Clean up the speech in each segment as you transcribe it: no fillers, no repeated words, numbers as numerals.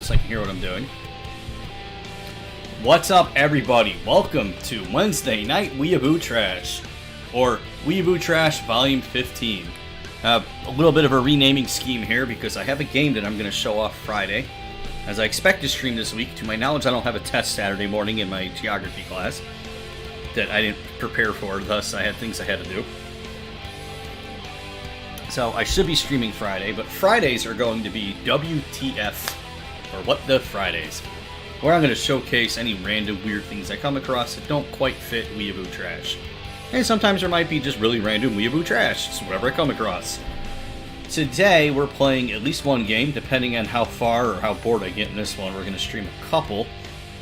so I can hear what I'm doing. What's up, everybody? Welcome to Wednesday Night Weaboo Trash, or Weaboo Trash Volume 15. A little bit of a renaming scheme here because I have a game that I'm going to show off Friday, as I expect to stream this week. To my knowledge, I don't have a test Saturday morning in my geography class that I didn't prepare for, thus I had things I had to do. So I should be streaming Friday, but Fridays are going to be WTF, or What the Fridays, where I'm going to showcase any random weird things I come across that don't quite fit Weaboo Trash. And sometimes there might be just really random Weaboo Trash, just whatever I come across. Today we're playing at least one game, depending on how far or how bored I get in this one. We're going to stream a couple.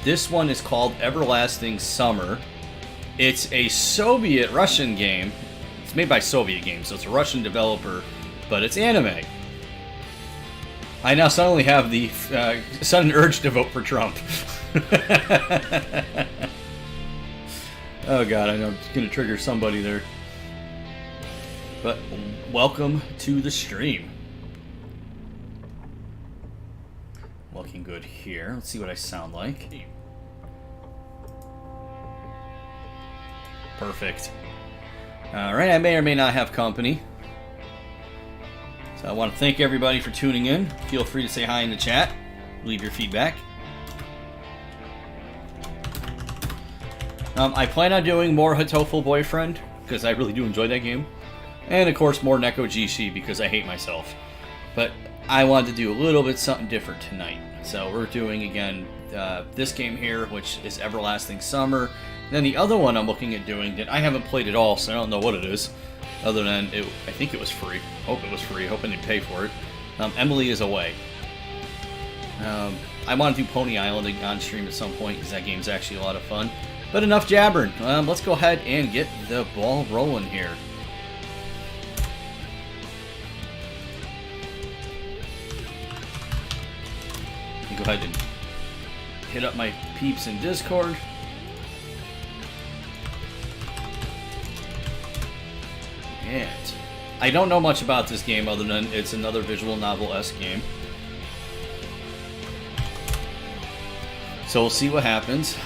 This one is called Everlasting Summer. It's a Soviet-Russian game. It's made by Soviet Games, so it's a Russian developer, but it's anime. I now suddenly have the sudden urge to vote for Trump. Oh god, I know it's going to trigger somebody there. But welcome to the stream. Looking good here. Let's see what I sound like. Perfect. Alright, I may or may not have company. So I want to thank everybody for tuning in. Feel free to say hi in the chat. Leave your feedback. I plan on doing more Hatoful Boyfriend, because I really do enjoy that game. And of course more Neko Jishi, because I hate myself. But I wanted to do a little bit something different tonight. So we're doing, again, this game here, which is Everlasting Summer. Then the other one I'm looking at doing that I haven't played at all, so I don't know what it is. Other than, I think it was free. Hope it was free. Hope I didn't pay for it. Emily is Away. I want to do Pony Island on stream at some point, because that game's actually a lot of fun. But enough jabbering. Let's go ahead and get the ball rolling here. Let me go ahead and hit up my peeps in Discord. And I don't know much about this game other than it's another visual novel-esque game. So we'll see what happens.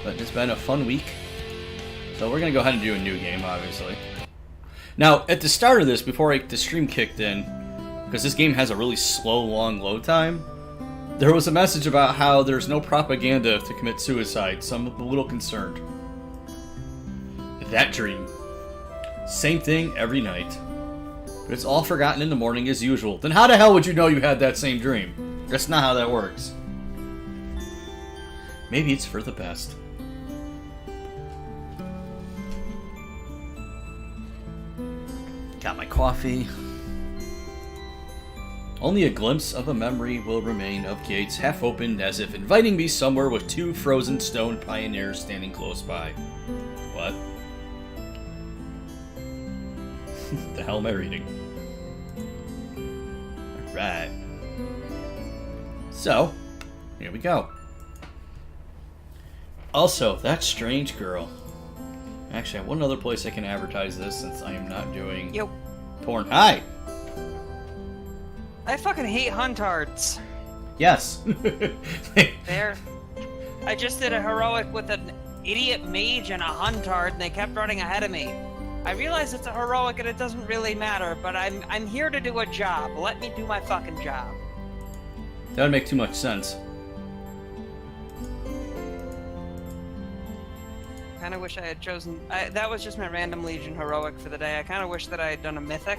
But it's been a fun week. So we're going to go ahead and do a new game, obviously. Now, at the start of this, before the stream kicked in, because this game has a really slow, long load time, there was a message about how there's no propaganda to commit suicide, so I'm a little concerned. That dream. Same thing every night. But it's all forgotten in the morning as usual. Then how the hell would you know you had that same dream? That's not how that works. Maybe it's for the best. Got my coffee. Only a glimpse of a memory will remain of gates half opened as if inviting me somewhere with two frozen stone pioneers standing close by. What? The hell am I reading? Alright. So, here we go. Also, that strange girl. Actually, I have one other place I can advertise this since I am not doing porn. Hi! I fucking hate huntards. Yes. I just did a heroic with an idiot mage and a huntard, and they kept running ahead of me. I realize it's a heroic and it doesn't really matter, but I'm here to do a job. Let me do my fucking job. That would make too much sense. Kind of wish I had chosen... that was just my random Legion heroic for the day. I kind of wish that I had done a mythic,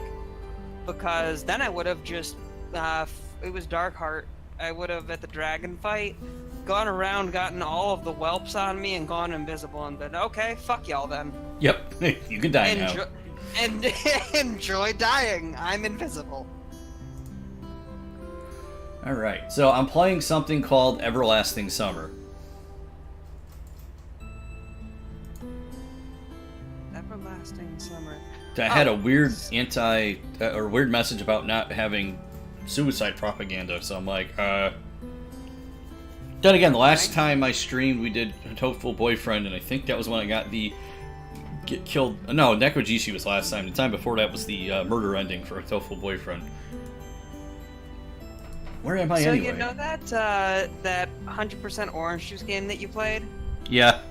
because then I would have just... it was Darkheart. I would have, at the dragon fight, gone around, gotten all of the whelps on me, and gone invisible, and been, okay, fuck y'all then. Yep, you can die now. And enjoy dying. I'm invisible. Alright, so I'm playing something called Everlasting Summer. Everlasting Summer. I had a weird weird message about not having suicide propaganda, so I'm like, Then again, the last time I streamed, we did Hatoful Boyfriend, and I think that was when I got the get killed. No, Nekojishi was last time. The time before that was the murder ending for a Tofu boyfriend. Where am I anyway? So you know that that 100% orange juice game that you played? Yeah.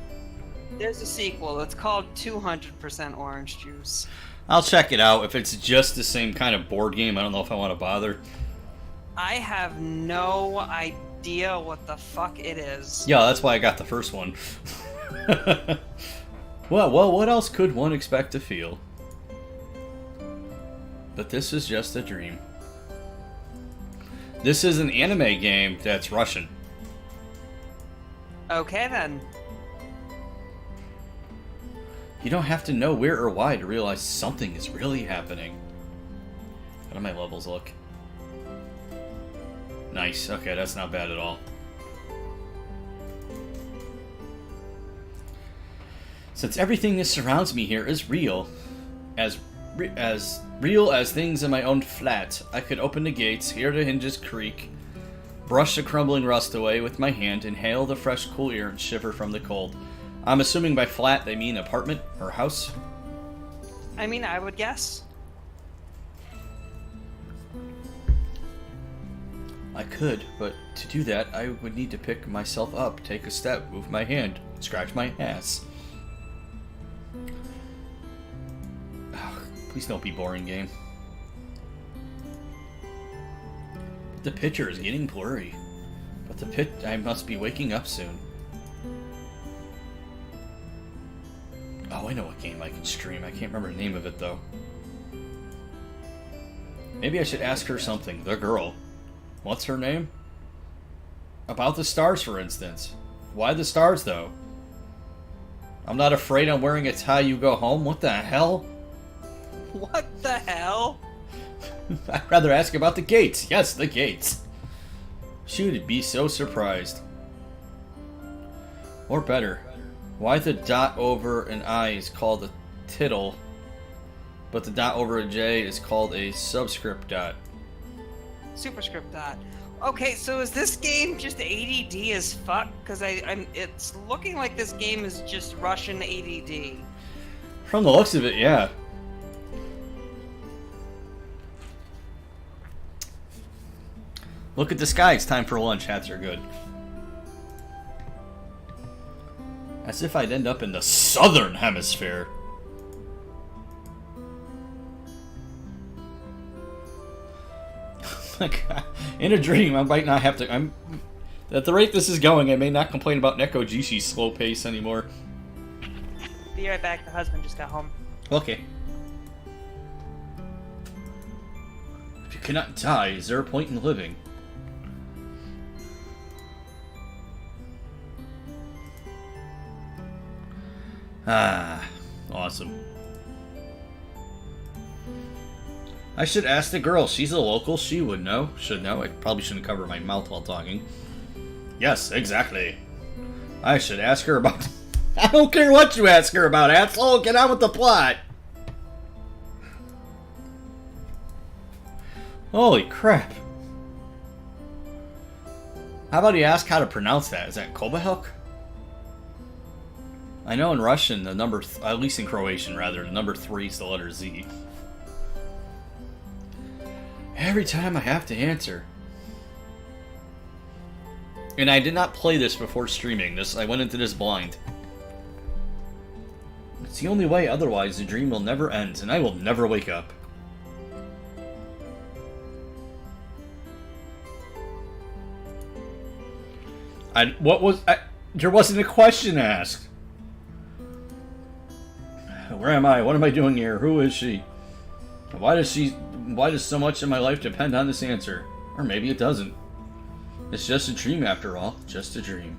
There's a sequel. It's called 200% orange juice. I'll check it out. If it's just the same kind of board game, I don't know if I want to bother. I have no idea what the fuck it is. Yeah, that's why I got the first one. Well, what else could one expect to feel? But this is just a dream. This is an anime game that's Russian. Okay, then. You don't have to know where or why to realize something is really happening. How do my levels look? Nice. Okay, that's not bad at all. Since everything that surrounds me here is real, as real as things in my own flat, I could open the gates, hear the hinges creak, brush the crumbling rust away with my hand, inhale the fresh cool air, and shiver from the cold. I'm assuming by flat they mean apartment or house. I mean, I would guess. I could, but to do that, I would need to pick myself up, take a step, move my hand, scratch my ass. Oh, please don't be boring, game. The picture is getting blurry, but I must be waking up soon. Oh, I know what game I can stream. I can't remember the name of it, though. Maybe I should ask her something. The girl. What's her name? About the stars, for instance. Why the stars, though? I'm not afraid I'm wearing a tie you go home? What the hell? What the hell? I'd rather ask about the gates. Yes, the gates. She would be so surprised. Or better, why the dot over an I is called a tittle, but the dot over a J is called a subscript dot. Superscript dot. Okay, so is this game just ADD as fuck? Because it's looking like this game is just Russian ADD. From the looks of it, yeah. Look at the sky, it's time for lunch, hats are good. As if I'd end up in the southern hemisphere. In a dream, I might not have to... At the rate this is going, I may not complain about Nekojishi's slow pace anymore. Be right back, the husband just got home. Okay. If you cannot die, is there a point in living? Ah, awesome. I should ask the girl. She's a local. She would know. Should know. I probably shouldn't cover my mouth while talking. Yes, exactly. I should ask her about... I don't care what you ask her about, asshole. Get on with the plot. Holy crap. How about you ask how to pronounce that? Is that Kobahuk? I know in Russian, the number... at least in Croatian, rather, the number 3 is the letter Z. Every time I have to answer. And I did not play this before streaming. I went into this blind. It's the only way, otherwise the dream will never end, and I will never wake up. There wasn't a question asked. Where am I? What am I doing here? Who is she? Why does so much of my life depend on this answer? Or maybe it doesn't. It's just a dream after all. Just a dream.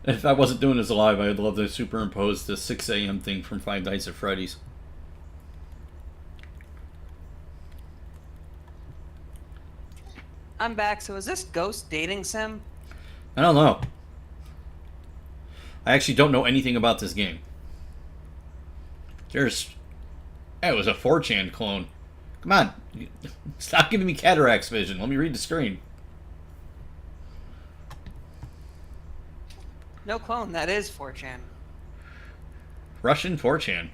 If I wasn't doing this live, I'd love to superimpose the 6 a.m. thing from Five Nights at Freddy's. I'm back, so is this Ghost dating sim? I don't know. I actually don't know anything about this game. It was a 4chan clone. Come on. Stop giving me cataracts vision. Let me read the screen. No clone, that is 4chan. Russian 4chan.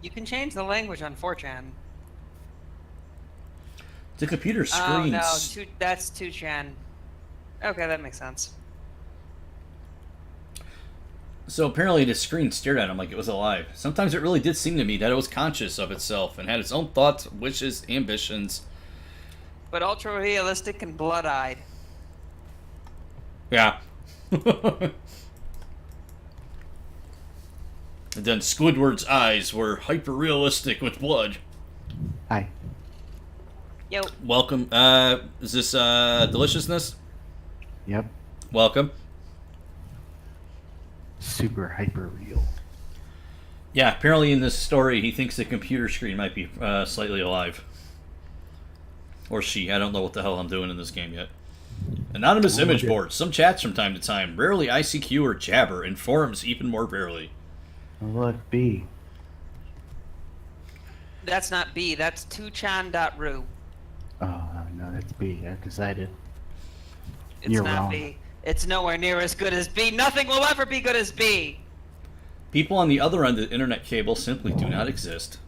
You can change the language on 4chan. The computer Oh no, screens. that's 2chan. Okay, that makes sense. So apparently the screen stared at him like it was alive. Sometimes it really did seem to me that it was conscious of itself and had its own thoughts, wishes, ambitions. But ultra realistic and blood-eyed. Yeah. And then Squidward's eyes were hyper-realistic with blood. Hi. Yo, Welcome. Is this Deliciousness? Yep. Welcome. Super hyper real. Yeah, apparently in this story he thinks the computer screen might be slightly alive. Or she. I don't know what the hell I'm doing in this game yet. Anonymous image boards. Some chats from time to time. Rarely ICQ or Jabber. In forums even more rarely. Look, B. that's not B, that's 2chan.ru. Oh, no, that's B. I've decided. It's You're not wrong. B. It's nowhere near as good as B. Nothing will ever be good as B. People on the other end of the internet cable simply do not exist.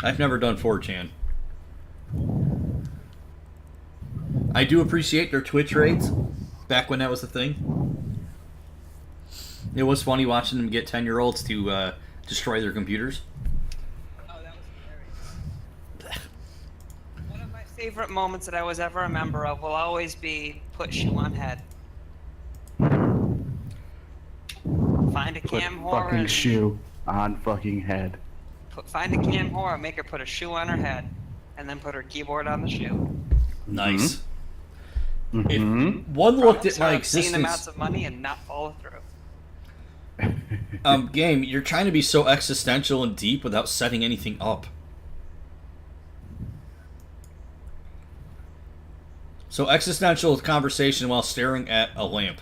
I've never done 4chan. I do appreciate their Twitch raids, back when that was a thing. It was funny watching them get 10-year-olds to destroy their computers. Oh, that was hilarious. One of my favorite moments that I was ever a member of will always be put shoe on head. Find a Put cam whore fucking and shoe on fucking head. find a cam whore and make her put a shoe on her head, and then put her keyboard on the shoe. Nice. Mm-hmm. If one looked at my Obscene amounts existence, of money and not follow through. game, you're trying to be so existential and deep without setting anything up. So existential conversation while staring at a lamp.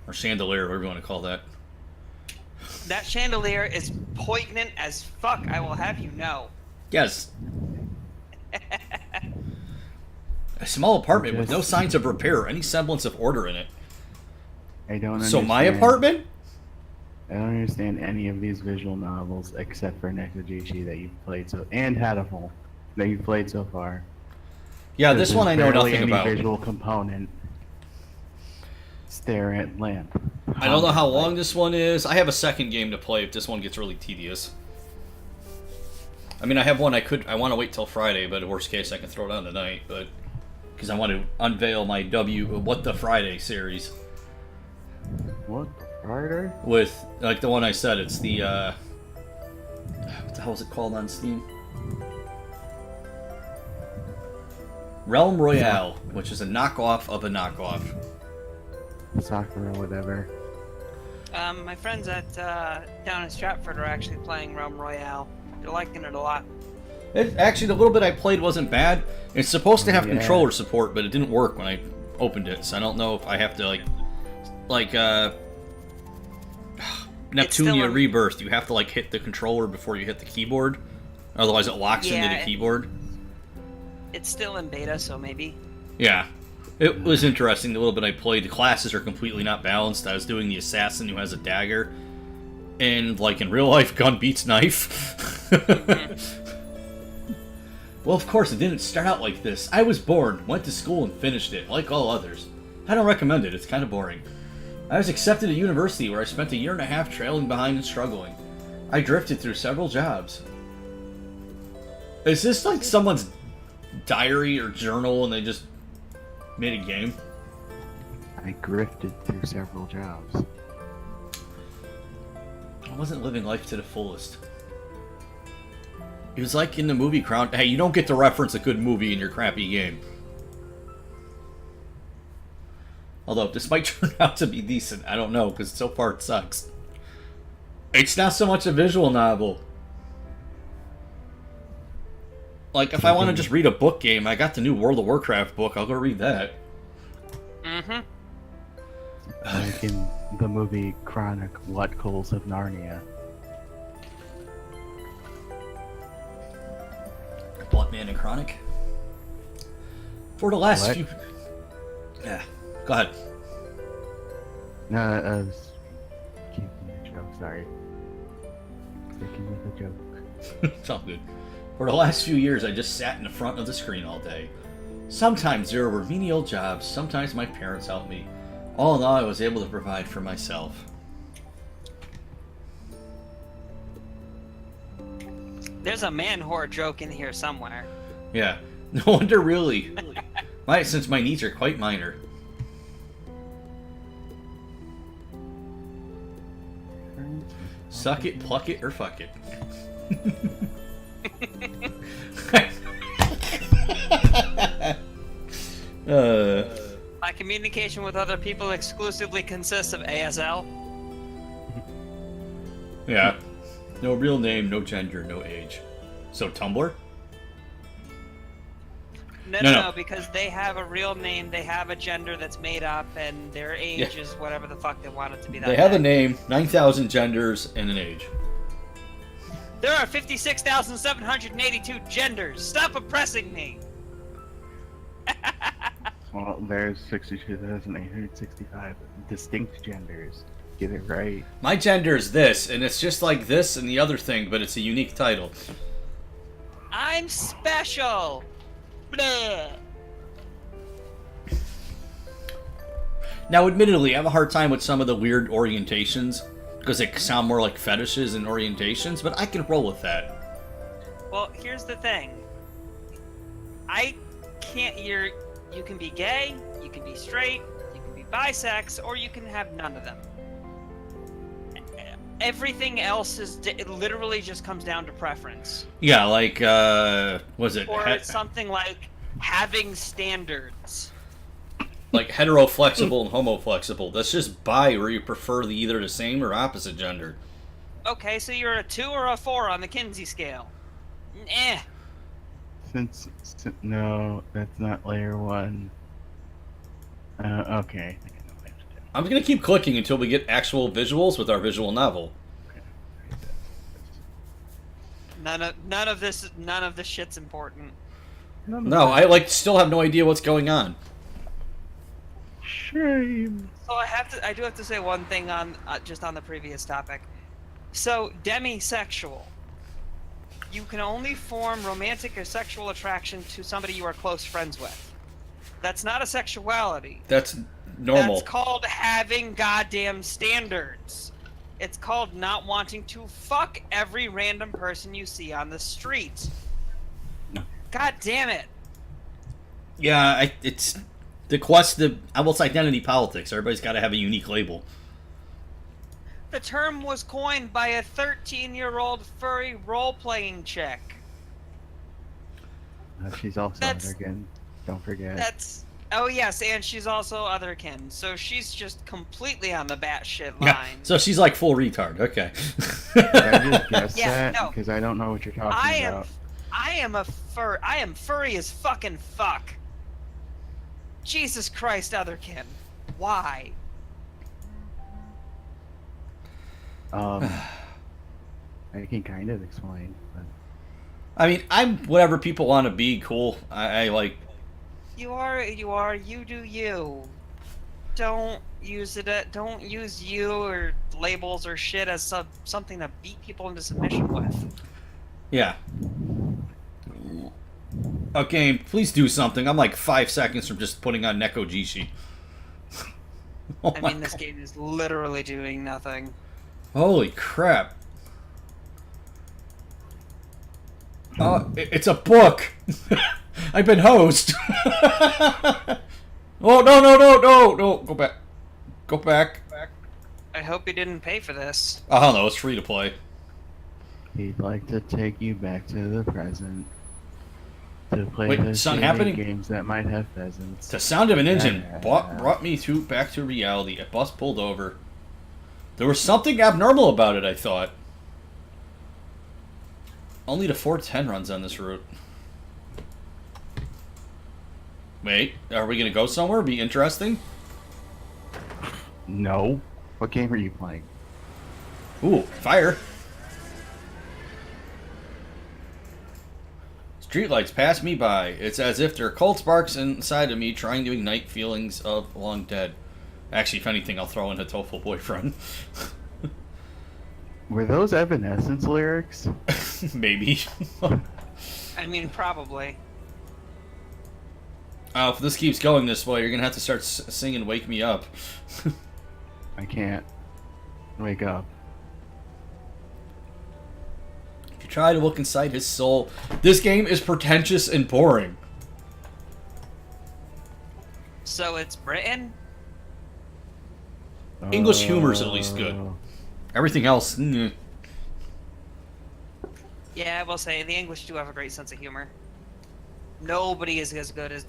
Or chandelier, whatever you want to call that. That chandelier is poignant as fuck, I will have you know. Yes. A small apartment with no signs of repair or any semblance of order in it. I don't So understand. my apartment? I don't understand any of these visual novels except for Nekajishi that you've played and Hatoful that you've played so far. Yeah, this There's one I know barely nothing any about. visual component. Stare at lamp. I don't know how long this one is. I have a second game to play if this one gets really tedious. I mean, I have one I want to wait till Friday, but in worst case I can throw it on tonight, but because I want to unveil my What the Friday series What? Harder? with like the one I said. It's the what the hell is it called on Steam? Realm Royale, which is a knockoff of a knockoff. Soccer or whatever. My friends at down in Stratford are actually playing Realm Royale. They're liking it a lot. Actually, the little bit I played wasn't bad. It's supposed to have Yeah. controller support, but it didn't work when I opened it, so I don't know if I have to like Neptunia in- Rebirth. You have to like hit the controller before you hit the keyboard, otherwise it locks into Yeah, the keyboard. It's still in beta, so maybe. Yeah, it was interesting. The little bit I played, the classes are completely not balanced. I was doing the assassin who has a dagger, and like in real life, gun beats knife. Well, of course, it didn't start out like this. I was born, went to school, and finished it, like all others. I don't recommend it, it's kind of boring. I was accepted at university where I spent a year and a half trailing behind and struggling. I drifted through several jobs. Is this like someone's diary or journal and they just made a game? I grifted through several jobs. I wasn't living life to the fullest. It was like in the movie Crown. Hey, you don't get to reference a good movie in your crappy game. Although, this might turn out to be decent. I don't know, because so far it sucks. It's not so much a visual novel. Like, if I want to just read a book game, I got the new World of Warcraft book. I'll go read that. Mm-hmm. Like in the movie Chronicles of Narnia. Bloodman and Chronic. For the last What? few... Yeah, go ahead. No, I was keeping the joke. Sorry. Sticking with the joke. It's all good. For the last few years, I just sat in the front of the screen all day. Sometimes there were menial jobs, sometimes my parents helped me. All in all, I was able to provide for myself. There's a man whore joke in here somewhere. Yeah, no wonder really. Since my needs are quite minor. Suck it, pluck it, or fuck it. My communication with other people exclusively consists of ASL. Yeah. No real name, no gender, no age. So Tumblr? No, because they have a real name, they have a gender that's made up, and their age is whatever the fuck they want it to be. They have a name, 9,000 genders, and an age. There are 56,782 genders. Stop oppressing me. Well, there's 62,865 distinct genders. Get it right. My gender is this, and it's just like this and the other thing, but it's a unique title. I'm special. Blah. Now, admittedly, I have a hard time with some of the weird orientations, because they sound more like fetishes and orientations, but I can roll with that. Well, here's the thing. I can't. You can be gay, you can be straight, you can be bisex, or you can have none of them. Everything else it literally just comes down to preference. Yeah, like, was it? Or it's something like having standards. Like hetero-flexible and homo-flexible. That's just bi, where you prefer either the same or opposite gender. Okay, so you're a 2 or a 4 on the Kinsey scale. Eh. No, that's not layer 1. Okay. I know layer 2. I'm gonna keep clicking until we get actual visuals with our visual novel. None of this shit's important. No, I still have no idea what's going on. Shame. So I do have to say one thing on just on the previous topic. So demisexual. You can only form romantic or sexual attraction to somebody you are close friends with. That's not a sexuality. That's normal. That's called having goddamn standards. It's called not wanting to fuck every random person you see on the street. God damn it. Yeah, it's the quest. It's identity politics. Everybody's got to have a unique label. The term was coined by a 13-year-old furry role-playing chick. She's also otherkin. Don't forget. Oh yes, and she's also otherkin, so she's just completely on the batshit line. Yeah, so she's like full retard. Okay. I just guessed Yeah, that no. because I don't know what you're talking about. I am furry as fucking fuck. Jesus Christ, otherkin. Why? I can kind of explain, but I mean, I'm whatever people want to be. Cool. I like. You are. You do you. Don't use you or labels or shit as something to beat people into submission with. Yeah. Okay, please do something. I'm like 5 seconds from just putting on Neko Jishi. Oh I my mean, this God. game is literally doing nothing. Holy crap. It's a book. I've been hosed. Oh, no. Go back. Go back. I hope you didn't pay for this. Oh, no, it's free to play. he'd like to take you back to the present to play Wait, the something shady happening? games that might have pheasants. The sound of an engine brought me back to reality. A bus pulled over. There was something abnormal about it, I thought. Only the 410 runs on this route. Wait, are we going to go somewhere? Be interesting? No. What game are you playing? Ooh, fire. Streetlights pass me by. It's as if there are cold sparks inside of me trying to ignite feelings of long dead. Actually, if anything, I'll throw in a tofu boyfriend. Were those Evanescence lyrics? Maybe. I mean, probably. If this keeps going this way, you're gonna have to start singing "Wake Me Up." I can't wake up. If you try to look inside his soul, this game is pretentious and boring. So it's Britain? English humor is at least good. Everything else, Yeah, I will say the English do have a great sense of humor. Nobody is as good as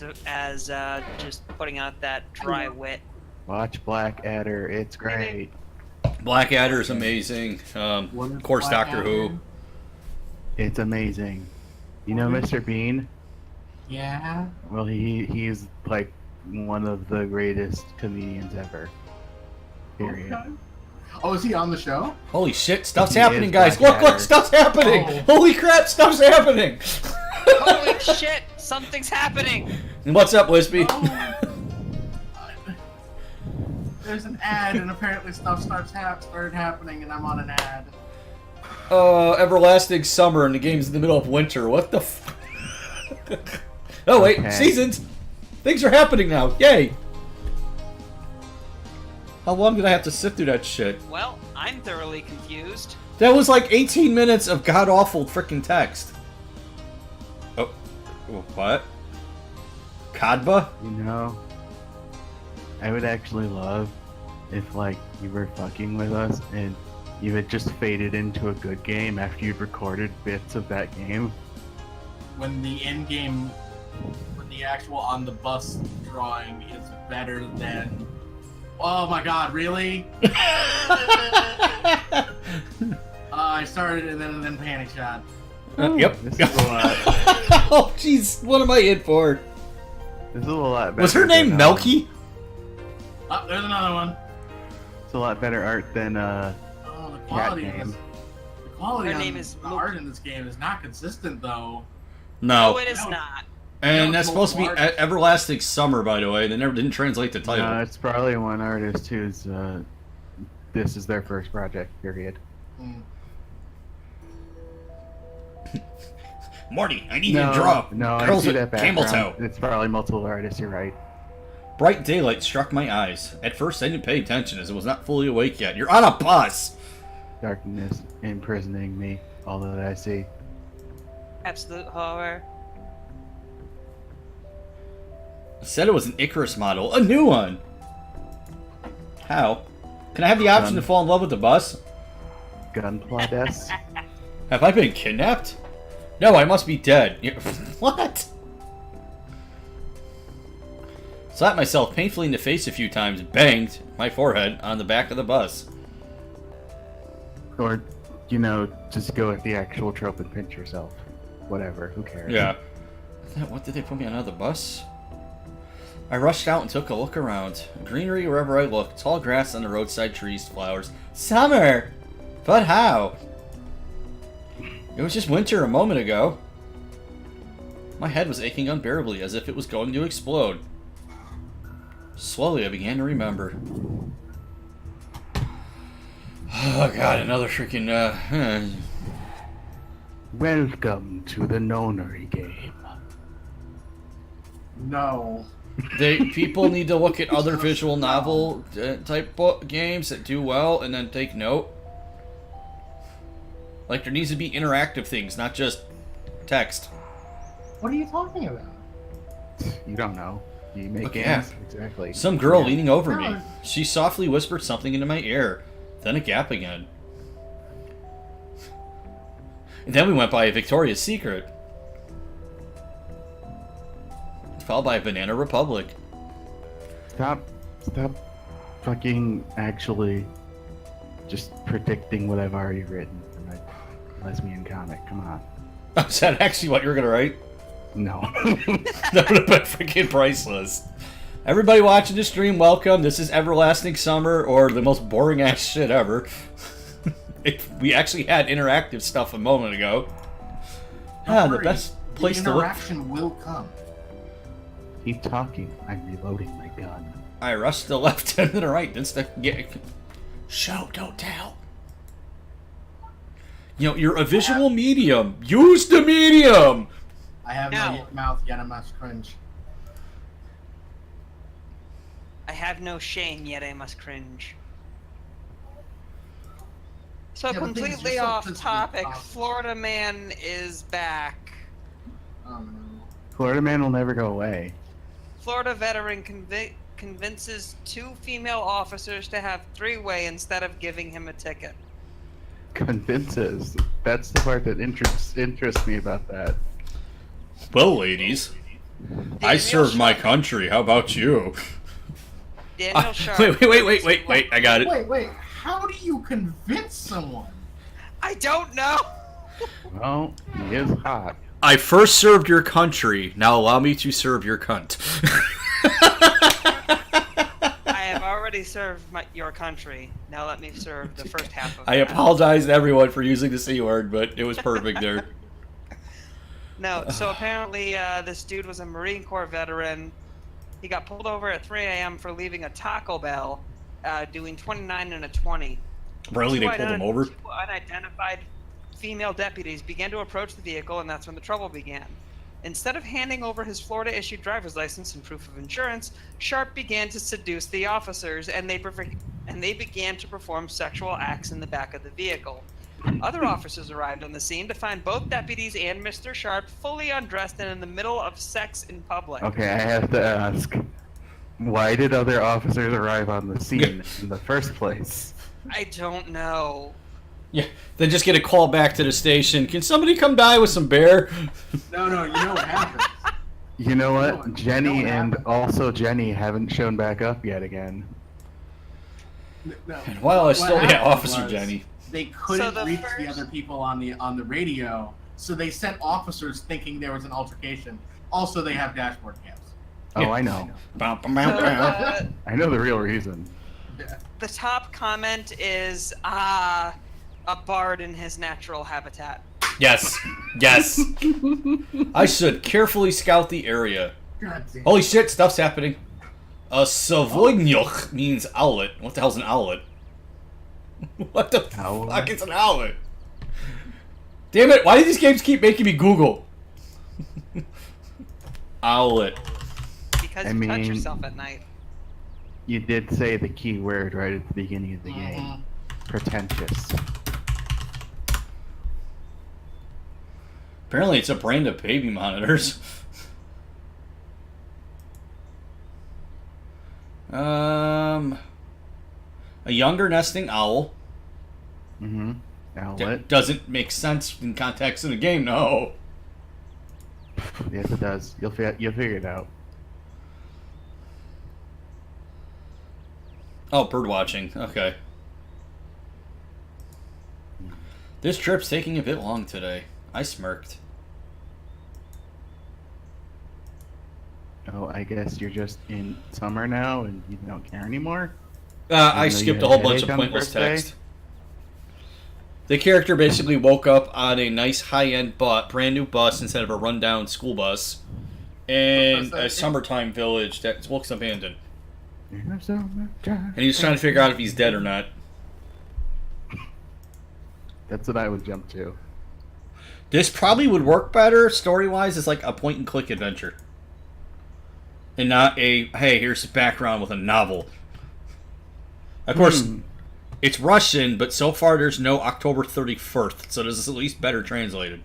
just putting out that dry wit. Watch Blackadder, it's great. Blackadder is amazing. Of course, Doctor Who. It's amazing. You know Mr. Bean? Yeah. Well, he's like one of the greatest comedians ever. Period. Okay. Oh, is he on the show? Holy shit, stuff's He happening, is guys. Look, Blackadder. stuff's happening. Oh. Holy crap, stuff's happening. Holy shit! Something's happening! And what's up, Wispy? Oh. There's an ad, and apparently stuff started happening, and I'm on an ad. Everlasting summer, and the game's in the middle of winter. What the f... Oh, wait, Okay. seasons! Things are happening now. Yay! How long did I have to sit through that shit? Well, I'm thoroughly confused. That was like 18 minutes of god-awful freaking text. Oh, what? Kadba? You know, I would actually love if, like, you were fucking with us and you had just faded into a good game after you'd recorded bits of that game. When the in-game, when the actual on the bus drawing is better than. Oh my god, really? I started and then panic shot. Yep. This is a lot. Oh, jeez, what am I in for? This is a lot better. Was her name than, Melky? Oh, there's another one. It's a lot better art than Oh, the quality Cat of this, Name. the quality Her on name is the Mook. art in this game is not consistent though. No. No, it is No. not. And No, that's it's supposed to be multiple artists. Everlasting Summer, by the way. They never didn't translate the title. No, it's probably one artist who's this is their first project. Period. Hmm. Morty, I need No, you to draw. no, I Curls see with that camel background. toe. It's probably multiple artists. You're right. Bright daylight struck my eyes. At first, I didn't pay attention as I was not fully awake yet. You're on a bus. Darkness imprisoning me. All that I see. Absolute horror. I said it was an Icarus model, a new one. How? Can I have the option to fall in love with the bus? Gunpla-des. Have I been kidnapped? No, I must be dead. What? Slapped myself painfully in the face a few times, banged my forehead on the back of the bus. Or, you know, just go with the actual trope and pinch yourself. Whatever. Who cares? Yeah. What did they put me on another bus? I rushed out and took a look around. Greenery wherever I looked. Tall grass on the roadside, trees, flowers. Summer! But how? It was just winter a moment ago. My head was aching unbearably, as if it was going to explode. Slowly, I began to remember. Oh god, another freaking, Welcome to the nonary game. No. People need to look at other visual novel type games that do well and then take note. Like, there needs to be interactive things, not just text. What are you talking about? You don't know. You make Look, games. yeah. Exactly. Some girl Yeah. leaning over me. No. She softly whispered something into my ear. Then a gap again. And then we went by a Victoria's Secret. Followed by a Banana Republic. Stop fucking actually just predicting what I've already written for my lesbian comic. Come on. Is that actually what you were gonna write? No. That would have been freaking priceless. Everybody watching the stream, welcome. This is Everlasting Summer, or the most boring ass shit ever. We actually had interactive stuff a moment ago. Don't Ah, the worry. best place to look. Interaction will come. Keep talking. I'm reloading my gun. I rushed to the left and to the right. That's the show, don't tell. You know, you're a visual medium. Use the medium. I have no mouth yet. I must cringe. I have no shame, yet I must cringe. So Yeah, but things completely are so off physically topic, possible. Florida man is back. No. Florida man will never go away. Florida veteran convinces 2 female officers to have 3-way instead of giving him a ticket. Convinces. That's the part that interests me about that. Well, ladies, I served my country. How about you? Daniel Sharp. Wait. I got it. Wait. How do you convince someone? I don't know. Well, he is hot. I first served your country. Now allow me to serve your cunt. I have already served your country. Now let me serve the first half of I that. apologize to everyone for using the C word, but it was perfect there. No, so apparently this dude was a Marine Corps veteran. He got pulled over at 3 a.m. for leaving a Taco Bell, doing 29 and a 20. Really, they pulled him over? 2 unidentified female deputies began to approach the vehicle, and that's when the trouble began. Instead of handing over his Florida-issued driver's license and proof of insurance, Sharp began to seduce the officers, and they began to perform sexual acts in the back of the vehicle. Other officers arrived on the scene to find both deputies and Mr. Sharp fully undressed and in the middle of sex in public. Okay, I have to ask. Why did other officers arrive on the scene in the first place? I don't know. Yeah, then just get a call back to the station. Can somebody come by with some bear? No, you know what happens. You know what? No, Jenny no, and happens. also Jenny haven't shown back up yet again. No. And while I still, What happened Officer was Jenny. They couldn't the reach first- the other people on the radio, so they sent officers thinking there was an altercation. Also, they have dashboard cams. Oh, I know. Bow, bow, So, bow, bow. I know the real reason. the top comment is, a bard in his natural habitat. Yes. I should carefully scout the area. God damn. Holy shit, stuff's happening. Savognoch means owlet. What the hell's an owlet? What the Owlet? fuck is an owlet? Damn it, why do these games keep making me Google? Owlet. Because I you touch mean- yourself at night. You did say the key word right at the beginning of the game. Mhm. Pretentious. Apparently it's a brand of baby monitors. A younger nesting owl. Mm-hmm. Owlet. Doesn't make sense in context of the game, no. Yes, it does. You'll figure it out. Oh, bird watching. Okay. This trip's taking a bit long today. I smirked. Oh, I guess you're just in summer now and you don't care anymore? I though you skipped had a whole a bunch of headache on the pointless first day? text. The character basically woke up on a nice high-end brand new bus instead of a rundown school bus in a summertime village that looks abandoned. And he's trying to figure out if he's dead or not. That's what I would jump to. This probably would work better story-wise as like a point-and-click adventure. And not a, hey, here's the background with a novel. Of course, it's Russian, but so far there's no October 31st, so this is at least better translated.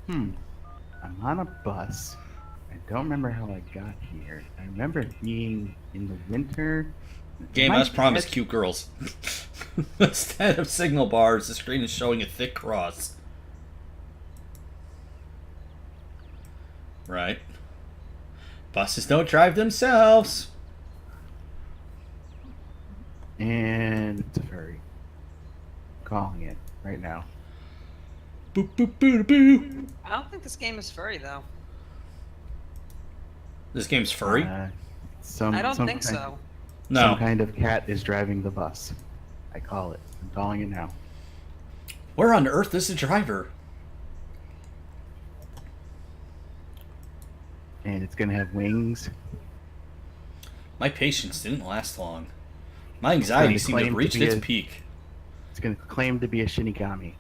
I'm on a bus. I don't remember how I got here. I remember it being in the winter. Game Might has be promised that- cute girls. Instead of signal bars, the screen is showing a thick cross. Right. Buses don't drive themselves. And it's a furry. Calling it right now. Boop boop boo boo. I don't think this game is furry, though. This game's furry? Some, I don't some think kind- so. No. Some kind of cat is driving the bus. I call it. I'm calling it now. Where on earth is the driver? and it's gonna have wings. My patience didn't last long. My anxiety seemed to have reached its peak. It's gonna claim to be a Shinigami.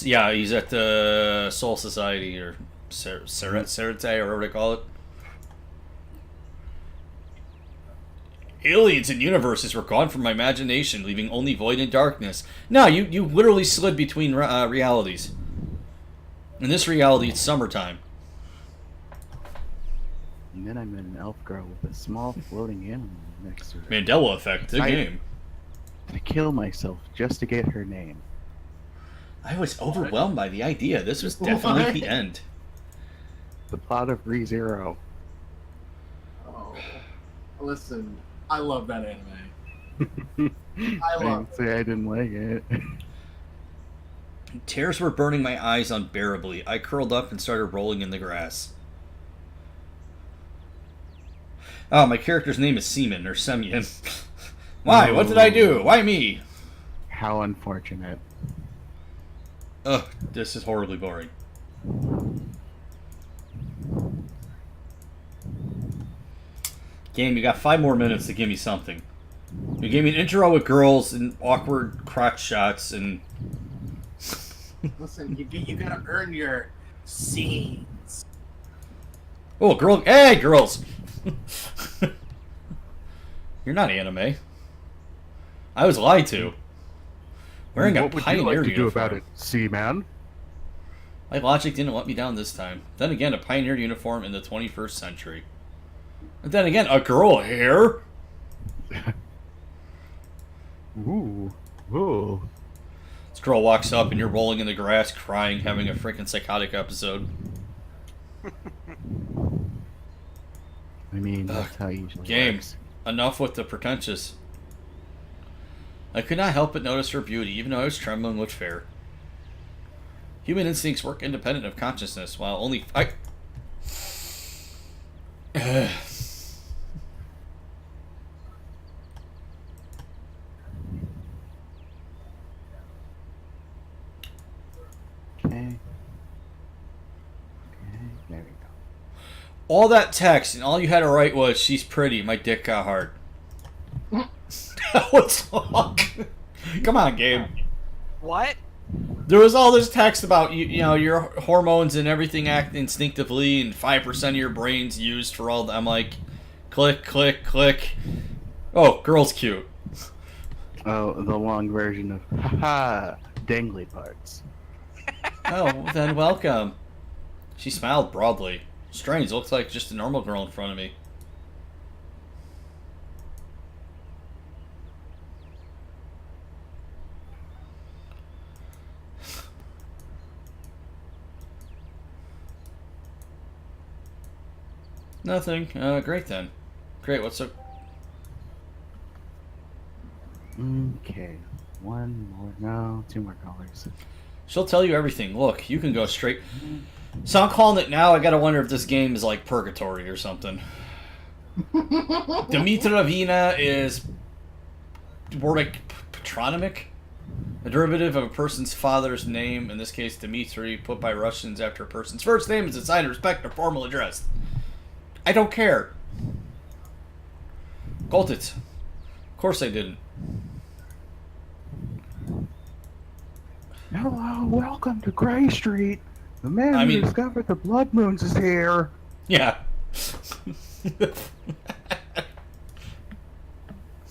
Yeah, he's at the Soul Society, or Serete, or whatever they call it. Aliens and universes were gone from my imagination, leaving only void and darkness. No, you literally slid between realities. In this reality, it's summertime. And then I'm in an elf girl with a small floating animal next to her. Mandela effect, the game. I kill myself just to get her name. I was overwhelmed by the idea. This was definitely What? the end. The plot of ReZero. Oh, listen, I love that anime. I love didn't say I didn't like it. Tears were burning my eyes unbearably. I curled up and started rolling in the grass. Oh, my character's name is Seaman, or Semyon. Why? What did I do? Why me? How unfortunate. Ugh, this is horribly boring. Game, you got 5 more minutes to give me something. You gave me an intro with girls and awkward crotch shots and... Listen, you gotta earn your scenes. Oh, girl! Hey, girls! You're not anime. I was lied to. Wearing a what would you Pioneer like to do uniform. about it, Seaman? My logic didn't let me down this time. Then again, a Pioneer uniform in the 21st century. And then again, a girl hair? Ooh. Ooh. This girl walks up and you're rolling in the grass, crying, having a freaking psychotic episode. I mean, that's how it usually Game. works. Enough with the pretentious. I could not help but notice her beauty, even though I was trembling with fear. Human instincts work independent of consciousness, while only Okay. There we go. all that text, and all you had to write was, "She's pretty, my dick got hard." What's wrong? Come on, Gabe. What? There was all this text about you know, your hormones and everything act instinctively, and 5% of your brain's used for all. I'm like, click, click, click. Oh, girl's cute. Oh, the long version of haha dangly parts. Oh, then welcome. She smiled broadly. Strange, looks like just a normal girl in front of me. Nothing. Great then. Great, what's up? Okay. One more. No, 2 more colors. She'll tell you everything. Look, you can go straight. So I'm calling it now. I gotta wonder if this game is like purgatory or something. Dimitrovina is word patronymic, a derivative of a person's father's name. In this case, Dmitri, put by Russians after a person's first name is a sign of respect or formal address. I don't care. Gold it. Of course I didn't. Hello, welcome to Gray Street. The man who discovered the blood moons is here. Yeah.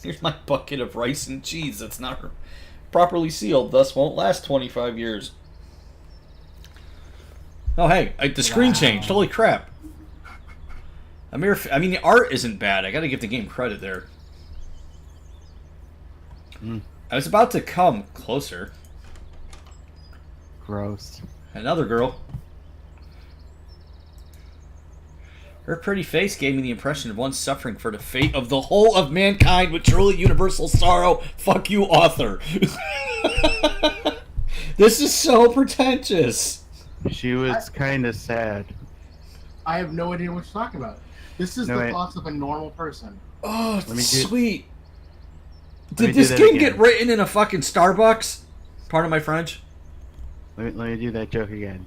Here's my bucket of rice and cheese that's not properly sealed, thus won't last 25 years. Oh, hey, the screen changed. Holy crap. I mean, the art isn't bad. I gotta give the game credit there. I was about to come closer. Gross. Another girl. Her pretty face gave me the impression of one suffering for the fate of the whole of mankind with truly universal sorrow. Fuck you, author. This is so pretentious. She was kind of sad. I have no idea what you're talking about. This is the thoughts of a normal person. Oh, sweet. Did do this that game again. get written in a fucking Starbucks? Pardon my French? Let me do that joke again.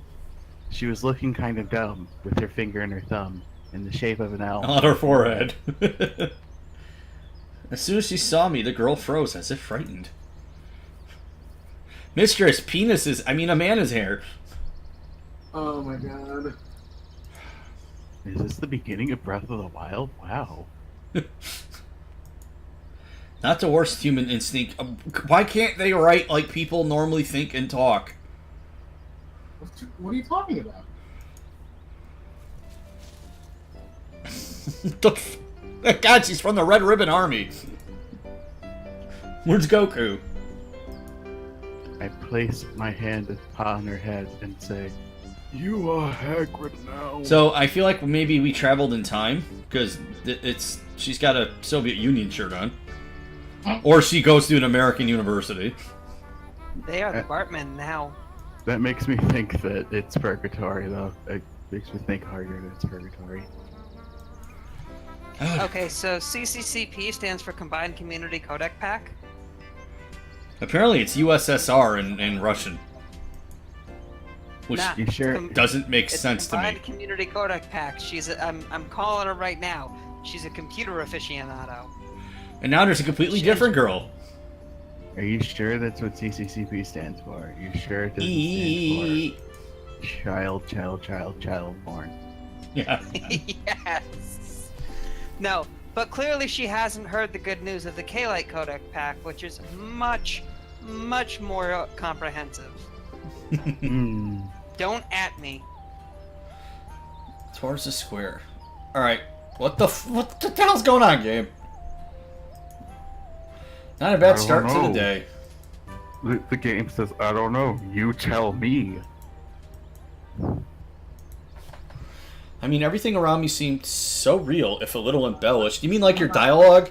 She was looking kind of dumb with her finger and her thumb in the shape of an L. On her forehead. As soon as she saw me, the girl froze as if frightened. Mistress, a man is here. Oh my god. Is this the beginning of Breath of the Wild? Wow. Not the worst human instinct. Why can't they write like people normally think and talk? What are you talking about? God, she's from the Red Ribbon Army. Where's Goku? I place my hand upon her head and say, "You are Hagrid now." So I feel like maybe we traveled in time because she's got a Soviet Union shirt on, or she goes to an American university. They are the Bartmen now. That makes me think that it's purgatory, though. It makes me think harder that it's purgatory. Okay, so CCCP stands for Combined Community Codec Pack. Apparently, it's USSR in Russian, which Nah, You sure? doesn't make it's sense to me. Combined Community Codec Pack. I'm calling her right now. She's a computer aficionado. And now there's a completely different girl. Are you sure that's what CCCP stands for? Are you sure it doesn't E. stand for child born? Yeah. Yes. No, but clearly she hasn't heard the good news of the K-Lite Codec Pack, which is much, much more comprehensive. Hmm. Don't at me. Towards the square. All right. What the hell's going on, game? Not a bad start to the know. day. The game says, "I don't know. You tell me." I mean, everything around me seemed so real, if a little embellished. You mean like your dialogue?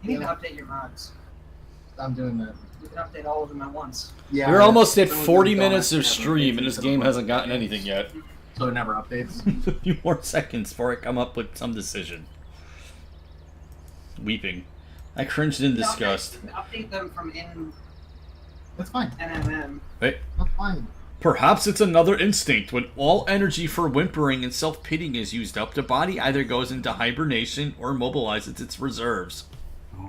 You need to update your mods. I'm doing that. You can update all of them at once. Yeah. We're almost at some of 40 them don't minutes of actually have stream, updates and this until game the hasn't gotten month. anything yet. So it never updates. A few more seconds before I come up with some decision. Weeping. I cringed in disgust. Update them from in That's fine. NMM. Wait. That's fine. Perhaps it's another instinct. When all energy for whimpering and self-pitying is used up, the body either goes into hibernation or mobilizes its reserves.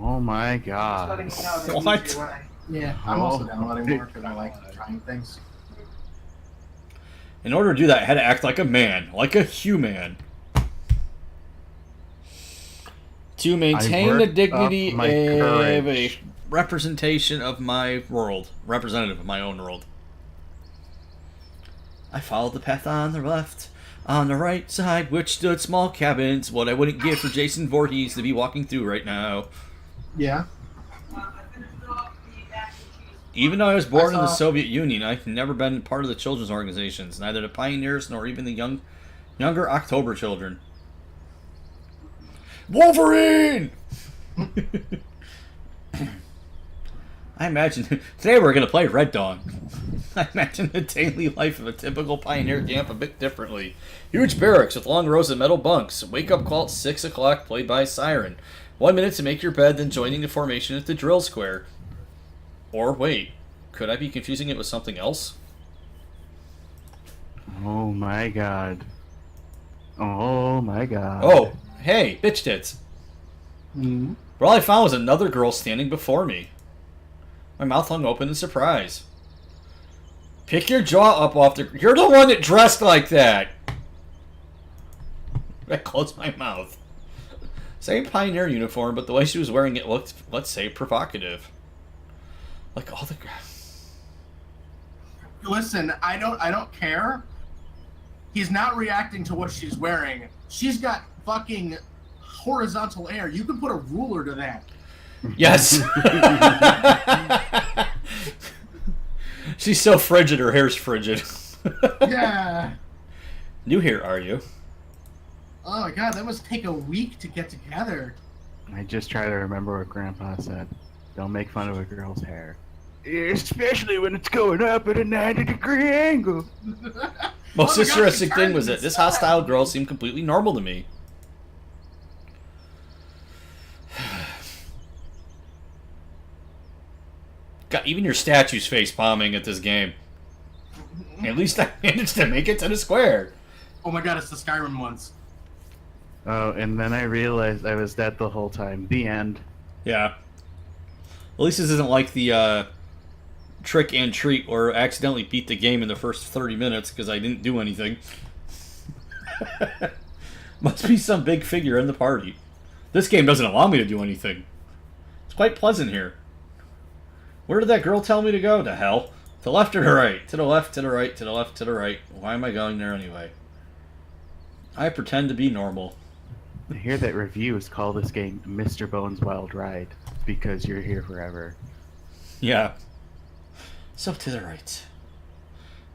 Oh my Just god. letting you know there's What? an easier way. Yeah, I'm also downloading more because I like trying things. In order to do that, I had to act like a man, like a human. To maintain the worked dignity up my of a courage. representation of my world, representative of my own world. I followed the path on the left. On the right side, which stood small cabins, what I wouldn't give for Jason Voorhees to be walking through right now. Yeah. Even though I was born in the saw- Soviet Union, I've never been part of the children's organizations, neither the pioneers nor even the younger October children. Wolverine! I imagine today we're gonna play Red Dawn. I imagine the daily life of a typical pioneer camp a bit differently. Huge barracks with long rows of metal bunks. Wake up call at 6 o'clock, played by a siren. 1 minute to make your bed, then joining the formation at the drill square. Or wait, could I be confusing it with something else? Oh my god. Oh my god. Oh, hey, bitch tits. Hmm. But all I found was another girl standing before me. My mouth hung open in surprise. Pick your jaw up off the... You're the one that dressed like that! I closed my mouth. Same pioneer uniform, but the way she was wearing it looked, let's say, provocative. Like all the... Listen, I don't care. He's not reacting to what she's wearing. She's got fucking horizontal hair. You can put a ruler to that. Yes! She's so frigid, her hair's frigid. Yeah. New here, are you? Oh my god, that must take a week to get together. I just try to remember what Grandpa said. Don't make fun of a girl's hair. Especially when it's going up at a 90-degree angle. Most Oh my God, interesting she thing turned was that into this style. hostile girl seemed completely normal to me. God, even your statue's face palming at this game. At least I managed to make it to the square. Oh my god, it's the Skyrim ones. Oh, and then I realized I was dead the whole time. The end. Yeah. At least this isn't like the trick and treat or accidentally beat the game in the first 30 minutes because I didn't do anything. Must be some big figure in the party. This game doesn't allow me to do anything. It's quite pleasant here. Where did that girl tell me to go? To hell. To the left or to right? To the left, to the right, to the left, to the right. Why am I going there anyway? I pretend to be normal. I hear that reviews call this game Mr. Bones Wild Ride because you're here forever. Yeah. So to the right.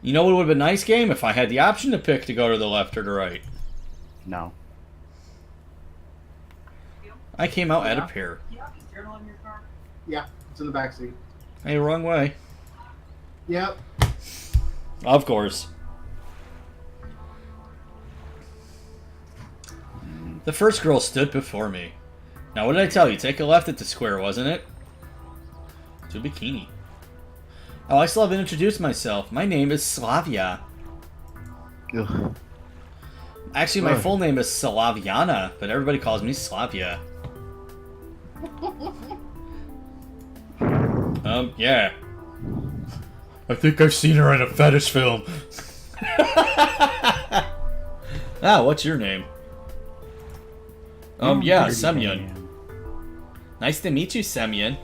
You know what would have been a nice game if I had the option to pick to go to the left or the right. No. I came out at a Yeah. pair. Journal in your car? Yeah, it's in the backseat. Hey, wrong way. Yep. Of course. The first girl stood before me. Now, what did I tell you? Take a left at the square, wasn't it? To a bikini. Oh, I still haven't introduced myself. My name is Slavia. Ugh. Actually, my Ugh. full name is Slaviana, but everybody calls me Slavia. Yeah. I think I've seen her in a fetish film. Ah, what's your name? Yeah, Dirty Semyon. man. Nice to meet you, Semyon.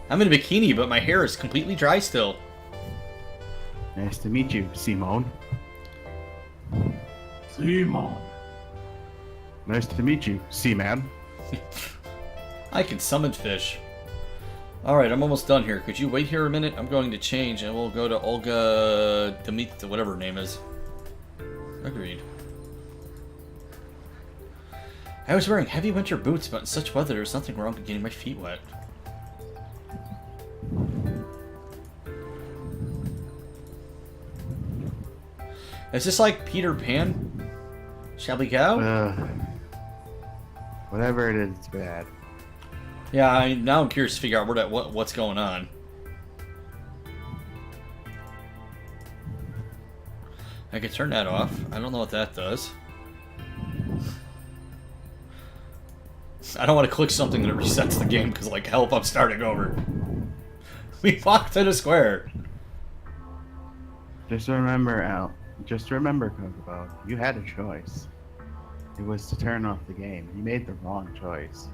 I'm in a bikini, but my hair is completely dry still. Nice to meet you, Simone. Simon. Nice to meet you, Seaman. I can summon fish. Alright, I'm almost done here. Could you wait here a minute? I'm going to change, and we'll go to Olga Demit, whatever her name is. Agreed. I was wearing heavy winter boots, but in such weather, there's nothing wrong with getting my feet wet. Is this like Peter Pan? Shall we go? Whatever it is, it's bad. Yeah, now I'm curious to figure out what's going on. I could turn that off. I don't know what that does. I don't want to click something that resets the game because, like, help, I'm starting over. We walked to the square. Just remember, Al. Just remember, Kokobo. You had a choice. It was to turn off the game. You made the wrong choice.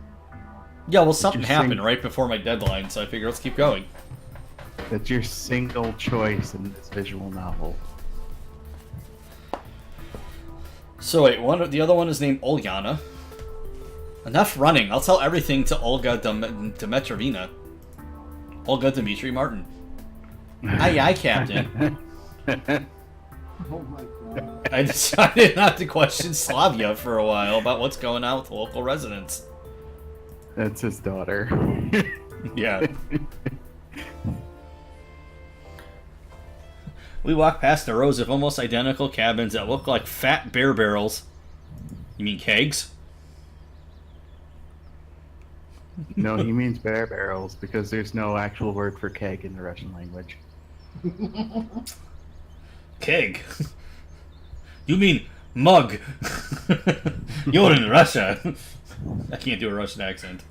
Yeah, well, something your happened sing- right before my deadline, so I figured let's keep going. That's your single choice in this visual novel. So wait, the other one is named Olyana. Enough running. I'll tell everything to Olga Demetrovina. Olga Dimitri Martin. Aye, aye, Captain. Oh my god. I decided not to question Slavia for a while about what's going on with the local residents. That's his daughter. Yeah. We walk past the rows of almost identical cabins that look like fat beer barrels. You mean kegs? No, he means bear barrels because there's no actual word for keg in the Russian language. Keg. You mean mug. You're in Russia. I can't do a Russian accent.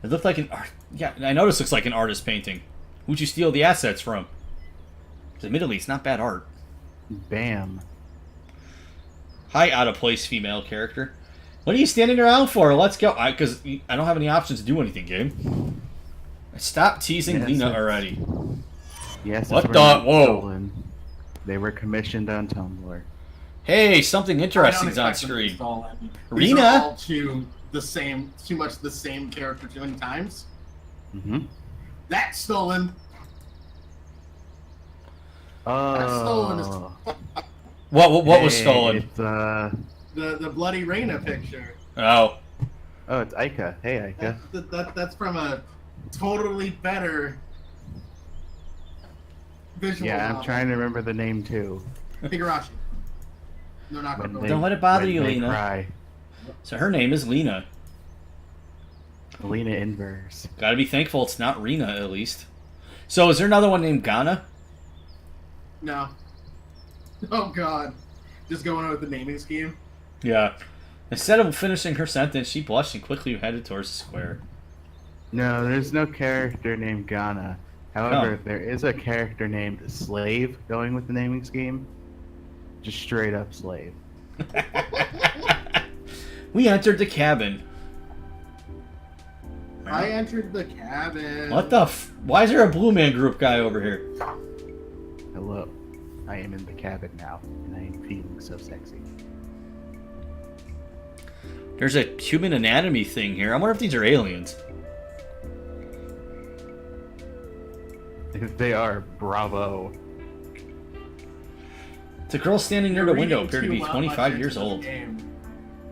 It looked like an art. Yeah, I noticed it looks like an artist painting. Who'd you steal the assets from? 'Cause admittedly, it's not bad art. Bam. Hi, out of place female character. What are you standing around for? Let's go. Because I don't have any options to do anything, game. Stop teasing Yes, Lena it's- already. Yes, What it's the- not whoa. stolen. They were commissioned on Tumblr. Hey, something I interesting's don't on expect them to screen. install it. These Rena? are all too much the same character too many times. Mm-hmm. That's stolen. Oh. What was Hey, stolen? It's, The bloody Reina picture. Oh. oh, it's Aika. Hey, Aika. That's from a totally better visual Yeah, I'm novel. trying to remember the name too. Higurashi. No, not When Higurashi. Don't let it bother when you, they Lena. Cry. So her name is Lena. Lena Inverse. Gotta be thankful it's not Rena, at least. So is there another one named Ghana? No. Oh God. Just going on with the naming scheme. Yeah. Instead of finishing her sentence, she blushed and quickly headed towards the square. No, there's no character named Ghana. However, Oh. there is a character named Slave going with the naming scheme. Just straight up slave. We entered the cabin. I entered the cabin. What the Why is there a Blue Man Group guy over here? Hello. I am in the cabin now, and I am feeling so sexy. There's a human anatomy thing here. I wonder if these are aliens. If they are, bravo. The girl standing near You're the window reading appeared to too be much 25 into years this old. game.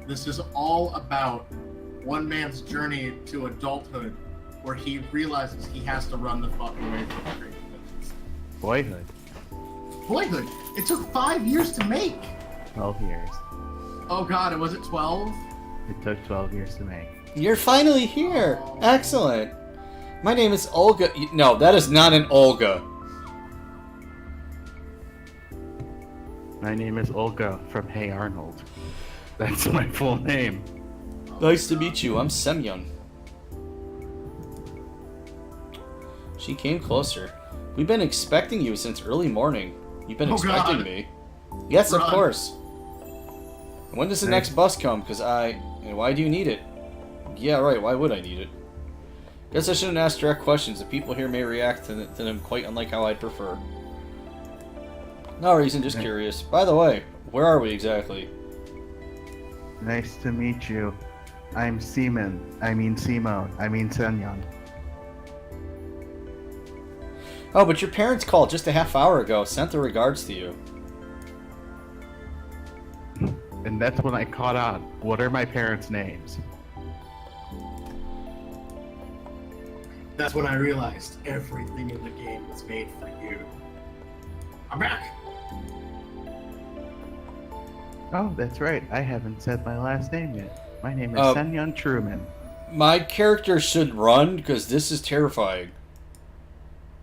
This is all about one man's journey to adulthood, where he realizes he has to run the fuck away from the crazy bitches. Boyhood. Boyhood. It took 5 years to make. 12 years. Oh God, was it 12? It took 12 years to make. You're finally here. Excellent. My name is Olga. No, that is not an Olga. My name is Olga from Hey Arnold. That's my full name. Nice to meet you. I'm Semyon. She came closer. We've been expecting you since early morning. You've been Oh, expecting God. me? Yes, of Run. course. When does the next bus come? And why do you need it? Yeah, right. Why would I need it? Guess I shouldn't ask direct questions. The people here may react to them quite unlike how I'd prefer. No reason, just curious. By the way, where are we exactly? Nice to meet you. I'm Simon. I mean Simone. I mean Senyon. Oh, but your parents called just a half hour ago. Sent their regards to you. And that's when I caught on. What are my parents' names? That's when I realized everything in the game was made for you. I'm back. Oh, that's right. I haven't said my last name yet. My name is Uh, Senyon Truman. My character should run because this is terrifying.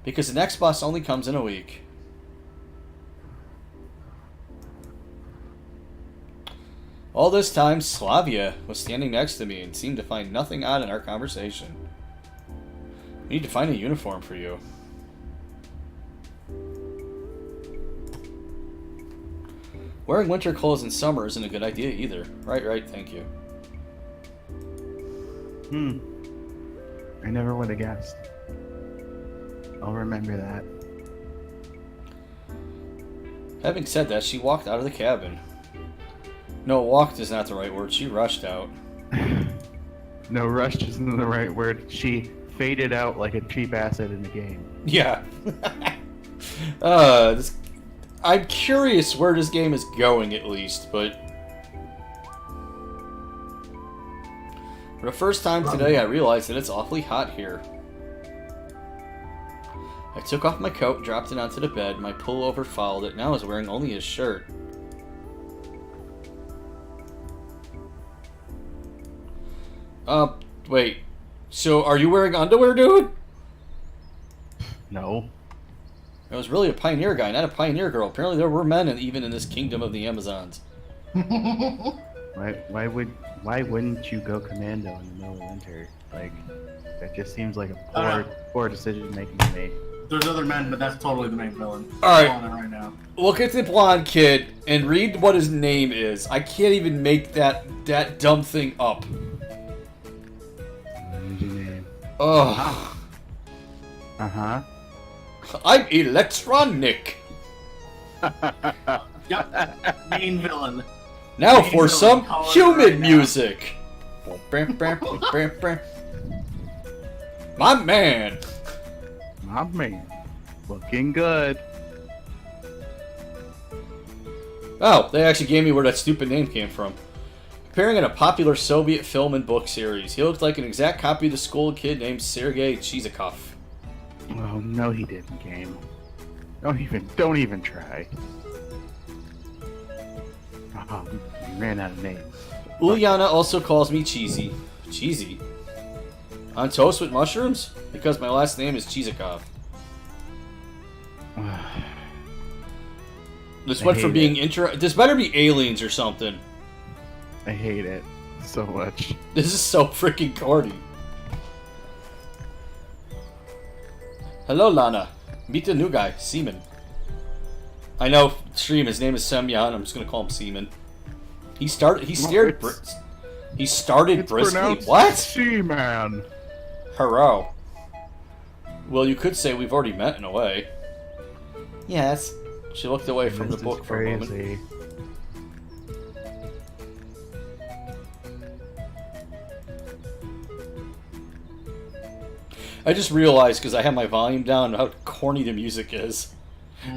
Because the next bus only comes in a week. All this time, Slavia was standing next to me and seemed to find nothing odd in our conversation. We need to find a uniform for you. Wearing winter clothes in summer isn't a good idea either. Right, thank you. I never would have guessed. I'll remember that. Having said that, she walked out of the cabin. No, walked is not the right word. She rushed out. No, rushed isn't the right word. She faded out like a cheap asset in the game. Yeah. I'm curious where this game is going, at least, but... For the first time today, I realized that it's awfully hot here. I took off my coat, dropped it onto the bed, my pullover followed it, now I was wearing only his shirt. Wait. So, are you wearing underwear, dude? No. I was really a pioneer guy, not a pioneer girl. Apparently there were men even in this kingdom of the Amazons. Why wouldn't you go commando in the middle of winter? Like, that just seems like a poor decision making to me. There's other men, but that's totally the main villain. Alright. I'm calling it right now. Look at the blonde kid and read what his name is. I can't even make that dumb thing up. What's your name? Ugh. Uh-huh. I'm electronic. Yep. Main villain. Now Main for villain, some call it human right now. music. My man. My man. Looking good. Oh, they actually gave me where that stupid name came from. Appearing in a popular Soviet film and book series, he looked like an exact copy of the school kid named Sergei Chizikov. Oh, no he didn't, game. Don't even try. Oh, you ran out of names. Uliana also calls me Cheesy. Cheesy? On toast with mushrooms? Because my last name is Chizikov. This I went from hate being This better be aliens or something. I hate it so much. This is so freaking corny. Hello, Lana. Meet the new guy, Seaman. I know, stream. His name is Semyon. I'm just gonna call him Seaman. He started briskly. What? She-man. Hurrah. Well, you could say we've already met in a way. Yes. She looked away from the book for a moment. Crazy. I just realized because I have my volume down how corny the music is.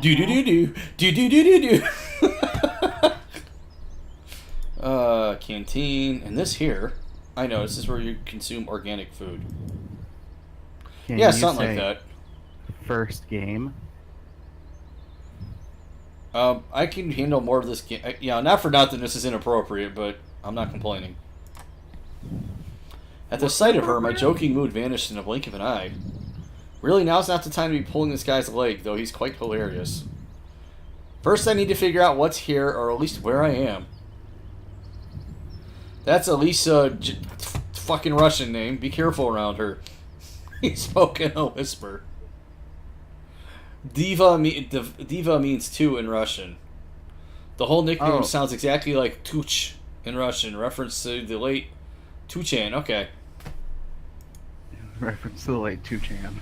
Do do do do do do do do do. Canteen and this here. I know this is where you consume organic food. Can Yeah, you something like say that. First game. I can handle more of this game. Yeah, not for nothing. This is inappropriate, but I'm not complaining. At the sight of her, my joking mood vanished in a blink of an eye. Really, now's not the time to be pulling this guy's leg, though he's quite hilarious. First, I need to figure out what's here, or at least where I am. That's Elisa, fucking Russian name. Be careful around her. He spoke in a whisper. Diva means two in Russian. The whole nickname sounds exactly like Tuch in Russian, reference to the late Tuchan. Okay. Reference to the late Tuchan.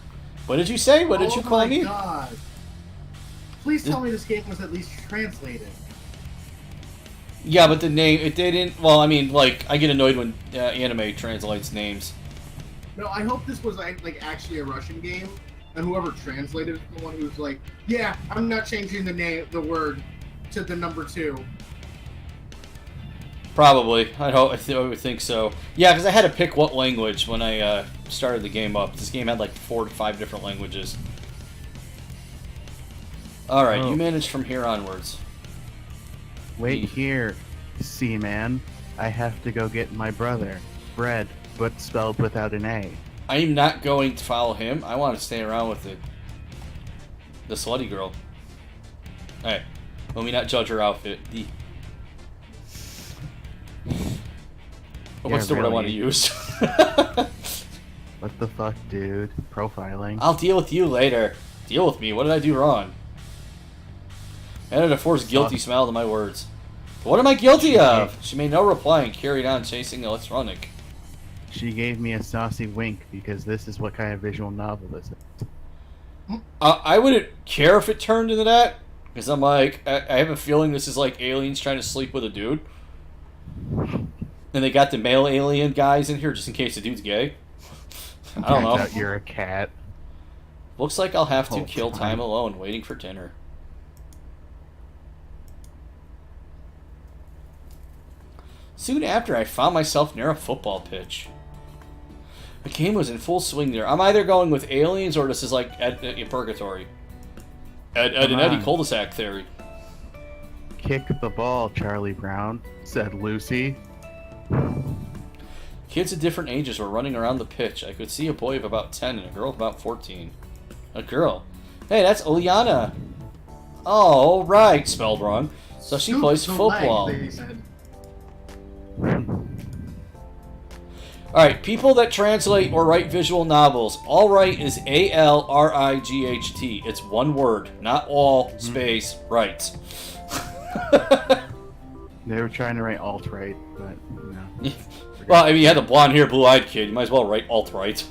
What did you say? What did you call me? Oh my god. Please tell me this game was at least translated. Yeah, but the name, it didn't. Well, I mean, like, I get annoyed when anime translates names. No, I hope this was like actually a Russian game, and whoever translated it, the one who's like, yeah, I'm not changing the word to the number 2. Probably. I would think so. Yeah, because I had to pick what language when I started the game up. This game had like 4 to 5 different languages. Alright, you managed from here onwards. Wait here, Seaman. I have to go get my brother. Bread, but spelled without an A. I'm not going to follow him. I want to stay around with the slutty girl. Hey, let me not judge her outfit. What's the word I want to use? What the fuck, dude? Profiling. I'll deal with you later. Deal with me. What did I do wrong? Added a forced guilty smile to my words. But what am I guilty of? She made no reply and carried on chasing the electronic. She gave me a saucy wink because this is what kind of visual novel this is. I wouldn't care if it turned into that. Because I'm like, I have a feeling this is like aliens trying to sleep with a dude. And they got the male alien guys in here just in case the dude's gay. I don't know. Turns out you're a cat. Looks like I'll have to Oh, kill fine. time alone waiting for dinner. Soon after, I found myself near a football pitch. The game was in full swing there. I'm either going with aliens or this is like in Purgatory. Ed and Eddie cul-de-sac theory. Kick the ball, Charlie Brown, said Lucy. Kids of different ages were running around the pitch. I could see a boy of about 10 and a girl of about 14. A girl. Hey, that's Uliana. Oh, right. Spelled wrong. So she plays football. They said. Alright, people that translate or write visual novels. All right is A-L-R-I-G-H-T. It's one word, not all, space, right. They were trying to write alt-right, but no. Well, I mean, you had the blonde hair, blue-eyed kid. You might as well write alt-right.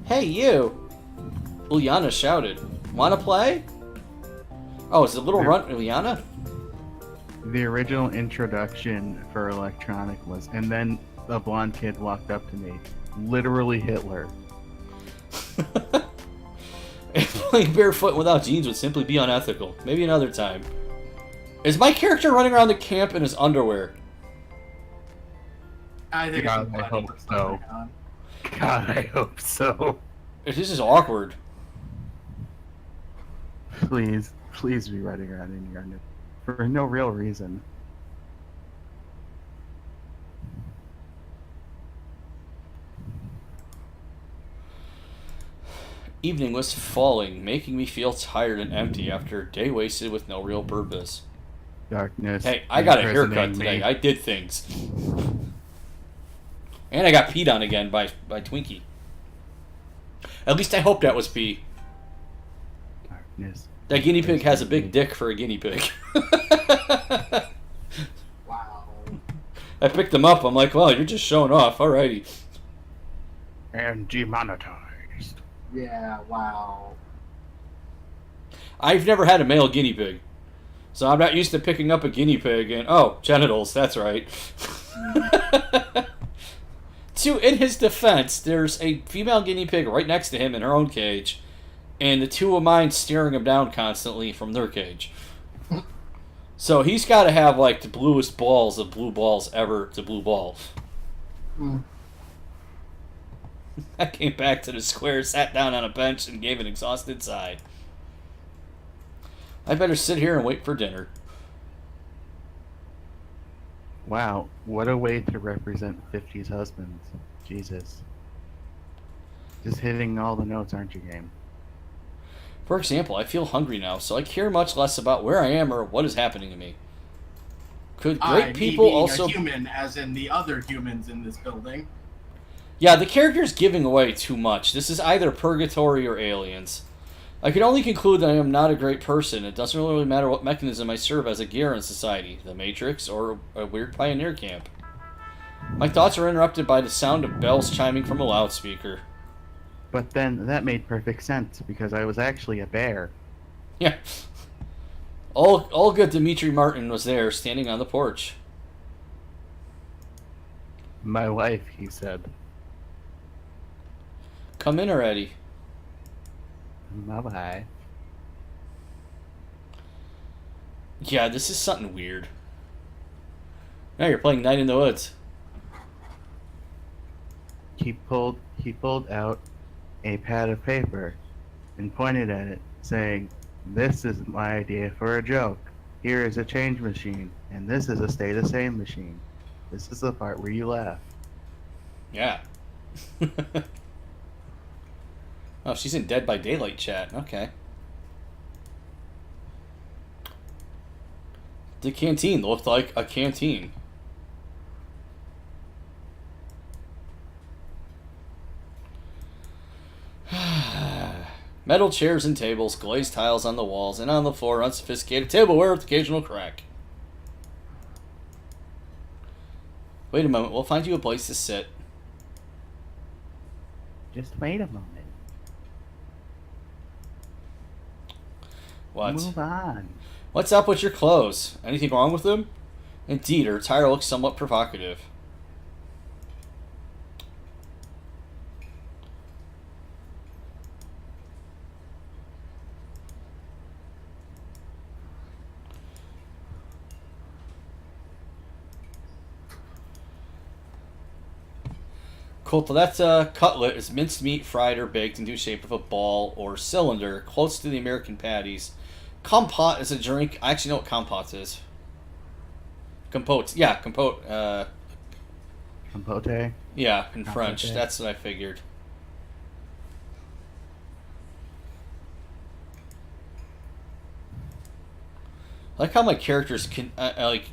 Hey, you! Uliana shouted. Wanna play? Oh, is it Little Runt Uliana? The original introduction for electronic was, and then a blonde kid walked up to me. Literally Hitler. Playing barefoot without jeans would simply be unethical. Maybe another time. Is my character running around the camp in his underwear? I think God, I hope so. God, I hope so. This is awkward. Please be running around in your underwear. For no real reason. Evening was falling, making me feel tired and empty after a day wasted with no real purpose. Darkness. Hey, I got a haircut imprisoning today. me. I did things. And I got peed on again by Twinkie. At least I hope that was pee. Darkness. That guinea pig has a big dick for a guinea pig. Wow. I picked him up. I'm like, well, you're just showing off. Alrighty. And demonetized. Yeah, wow. I've never had a male guinea pig. So I'm not used to picking up a guinea pig and, oh, genitals, that's right. In his defense, there's a female guinea pig right next to him in her own cage, and the two of mine staring him down constantly from their cage. So he's got to have, like, the bluest balls of blue balls ever to blue balls. Mm. I came back to the square, sat down on a bench, and gave an exhausted sigh. I better sit here and wait for dinner. Wow, what a way to represent 50s husbands. Jesus. Just hitting all the notes, aren't you, game? For example, I feel hungry now, so I care much less about where I am or what is happening to me. Could great people being also... a human, as in the other humans in this building. Yeah, the character's giving away too much. This is either purgatory or aliens. I can only conclude that I am not a great person. It doesn't really matter what mechanism I serve as a gear in society, the Matrix or a weird pioneer camp. My thoughts are interrupted by the sound of bells chiming from a loudspeaker. But then that made perfect sense because I was actually a bear. Yeah. Olga Dimitri Martin was there, standing on the porch. My wife, he said. Come in already. Bye-bye. Yeah, this is something weird. Now you're playing Night in the Woods. He pulled out a pad of paper and pointed at it, saying, "This is my idea for a joke. Here is a change machine, and this is a stay the same machine. This is the part where you laugh." Yeah. Oh, she's in Dead by Daylight chat. Okay. The canteen looked like a canteen. Metal chairs and tables, glazed tiles on the walls, and on the floor, unsophisticated tableware with occasional crack. Wait a moment, we'll find you a place to sit. Just wait a moment. What? Move on. What's up with your clothes? Anything wrong with them? Indeed, her attire looks somewhat provocative. Cool, so that's a cutlet. It's minced meat fried or baked into the shape of a ball or cylinder, close to the American patties. Compote is a drink. I actually know what compote is. Compote. Yeah, compote. Compote? Yeah, in Compote. French. That's what I figured. I like how my characters can like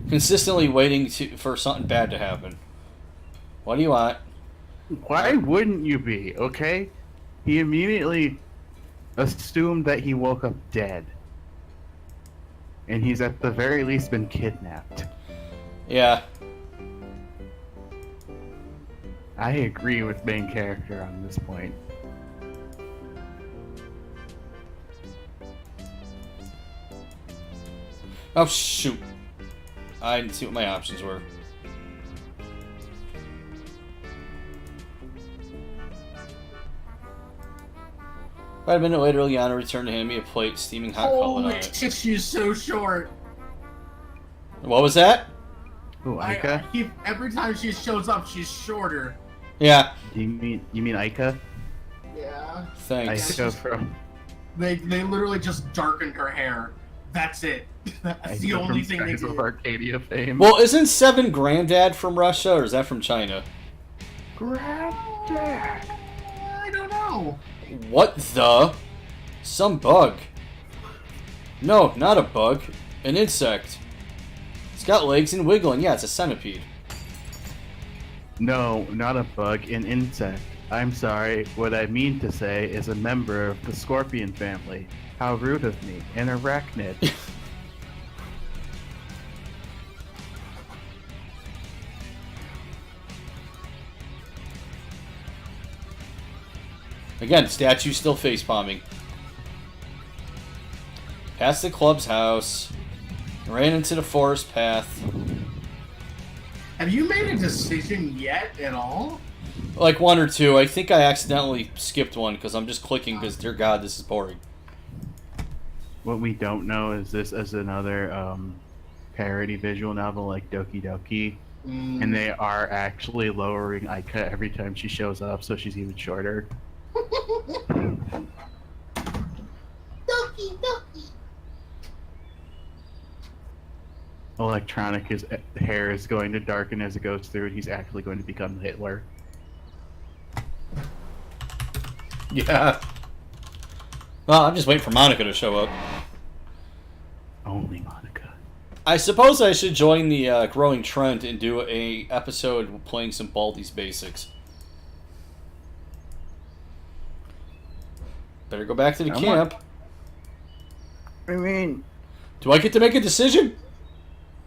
consistently waiting for something bad to happen. What do you want? Why wouldn't you be, okay? He immediately assumed that he woke up dead. And he's at the very least been kidnapped. Yeah. I agree with main character on this point. Oh, shoot. I didn't see what my options were. About a minute later, Liana returned to hand me a plate, steaming hot cutlet on Holy it. shit, she's so short. What was that? Ooh, I Aika? keep every time she shows up, she's shorter. Yeah, Do you mean Aika? Yeah. thanks. Aika from They literally just darkened her hair. That's it. That's the Aika only from thing they Skies of did. Arcadia fame. Well, isn't Seven Granddad from Russia, or is that from China? Granddad. I don't know. What the? Some bug. No, not a bug. An insect. It's got legs and wiggling. Yeah, it's a centipede. No, not a bug, an insect. I'm sorry, what I mean to say is a member of the scorpion family. How rude of me, an arachnid. Again, statue still face palming. Past the club's house. Ran into the forest path. Have you made a decision yet at all? Like one or two. I think I accidentally skipped one because I'm just clicking because, dear God, this is boring. What we don't know is this as another parody visual novel like Doki Doki. And they are actually lowering Aika every time she shows up, so she's even shorter. Doki Doki. Electronic, his hair is going to darken as it goes through, and he's actually going to become Hitler. Yeah. Well, I'm just waiting for Monica to show up. Only Monica. I suppose I should join the growing trend and do a episode playing some Baldi's Basics. Better go back to the camp. I mean, Do I get to make a decision?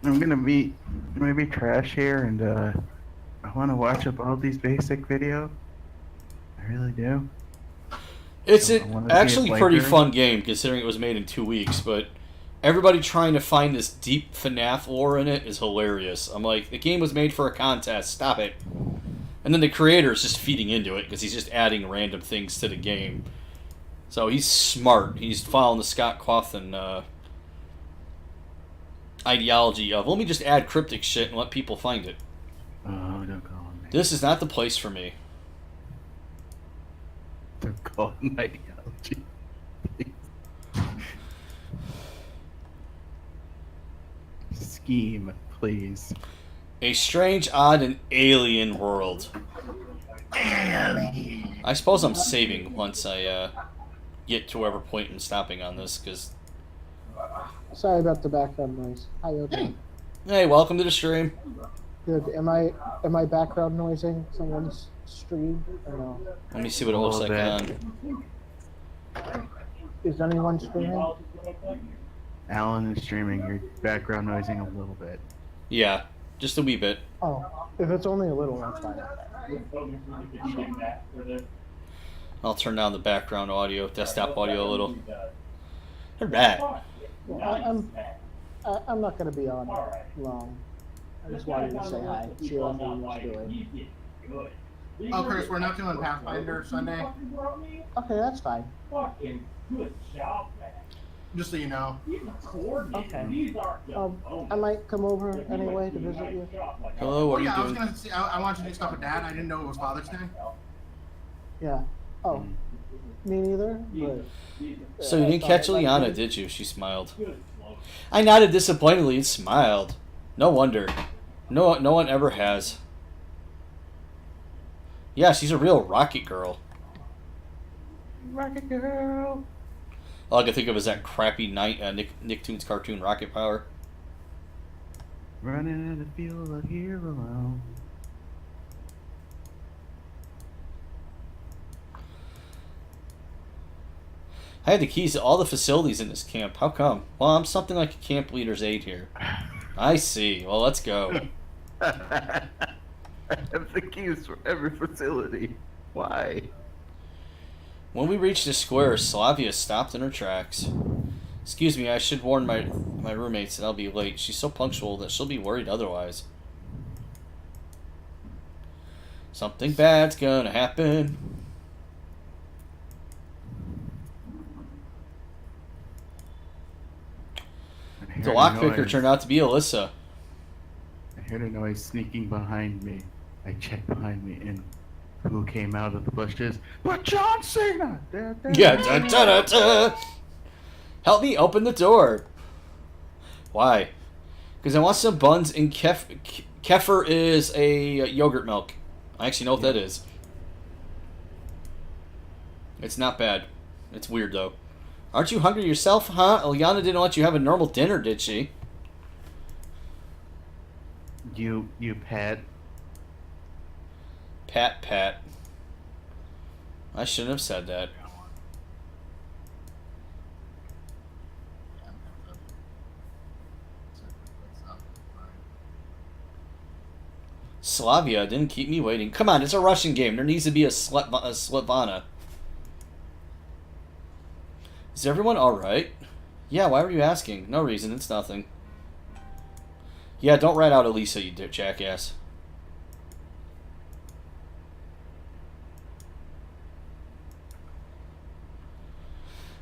I'm gonna be trash here, and I want to watch a Baldi's Basic video. I really do. It's I wanna see actually it pretty playthrough. fun game considering it was made in 2 weeks, but everybody trying to find this deep FNAF lore in it is hilarious. I'm like, the game was made for a contest, stop it. And then the creator is just feeding into it because he's just adding random things to the game. So he's smart. He's following the Scott Cawthon ideology of, let me just add cryptic shit and let people find it. Oh, don't call him. This is not the place for me. Don't call him ideology. Scheme, please. A strange, odd, and alien world. I suppose I'm saving once I get to whatever point I'm stopping on this, because... Sorry about the background noise. Hi, okay. Hey, welcome to the stream. Good. Am I background noising someone's stream or no? Let me see what it looks like Little on. Is anyone streaming? Alan is streaming. Your background noising a little bit. Yeah, just a wee bit. Oh, if it's only a little, that's fine. I'll turn down the background audio, desktop audio a little. Alright. Well, I'm not gonna be on long. I just wanted to say hi. See what everyone's doing. Oh, Chris, we're not doing Pathfinder Sunday. Okay, that's fine. Just so you know. Okay. I might come over anyway to visit you. Hello, what Oh are yeah, I you was doing? gonna say I wanted to do stuff with Dad. I didn't know it was Father's Day. Yeah. Oh, me neither. But So you didn't I catch thought it might Liana, be- did you? She smiled. I nodded disappointedly and smiled. No wonder. No one ever has. Yeah, she's a real rocket girl. Rocket girl. All I can think of is that crappy Nicktoons cartoon Rocket Power. Running out of fuel here alone. I had the keys to all the facilities in this camp. How come? Well, I'm something like a camp leader's aide here. I see. Well, let's go. I have the keys for every facility. Why? When we reached the square, Slavia stopped in her tracks. Excuse me, I should warn my roommates that I'll be late. She's so punctual that she'll be worried otherwise. Something bad's gonna happen. The lockpicker turned out to be Alyssa. I heard a noise sneaking behind me. I checked behind me, and who came out of the bushes? But John Cena! Yeah, da da da da. Help me open the door. Why? Because I want some buns and kefir is a yogurt milk. I actually know what that is. It's not bad. It's weird, though. Aren't you hungry yourself, huh? Eliana didn't let you have a normal dinner, did she? You pet. Pat. I shouldn't have said that. Slavia didn't keep me waiting. Come on, it's a Russian game. There needs to be a Svetlana. Is everyone alright? Yeah, why were you asking? No reason, it's nothing. Yeah, don't rat out Elisa, you jackass.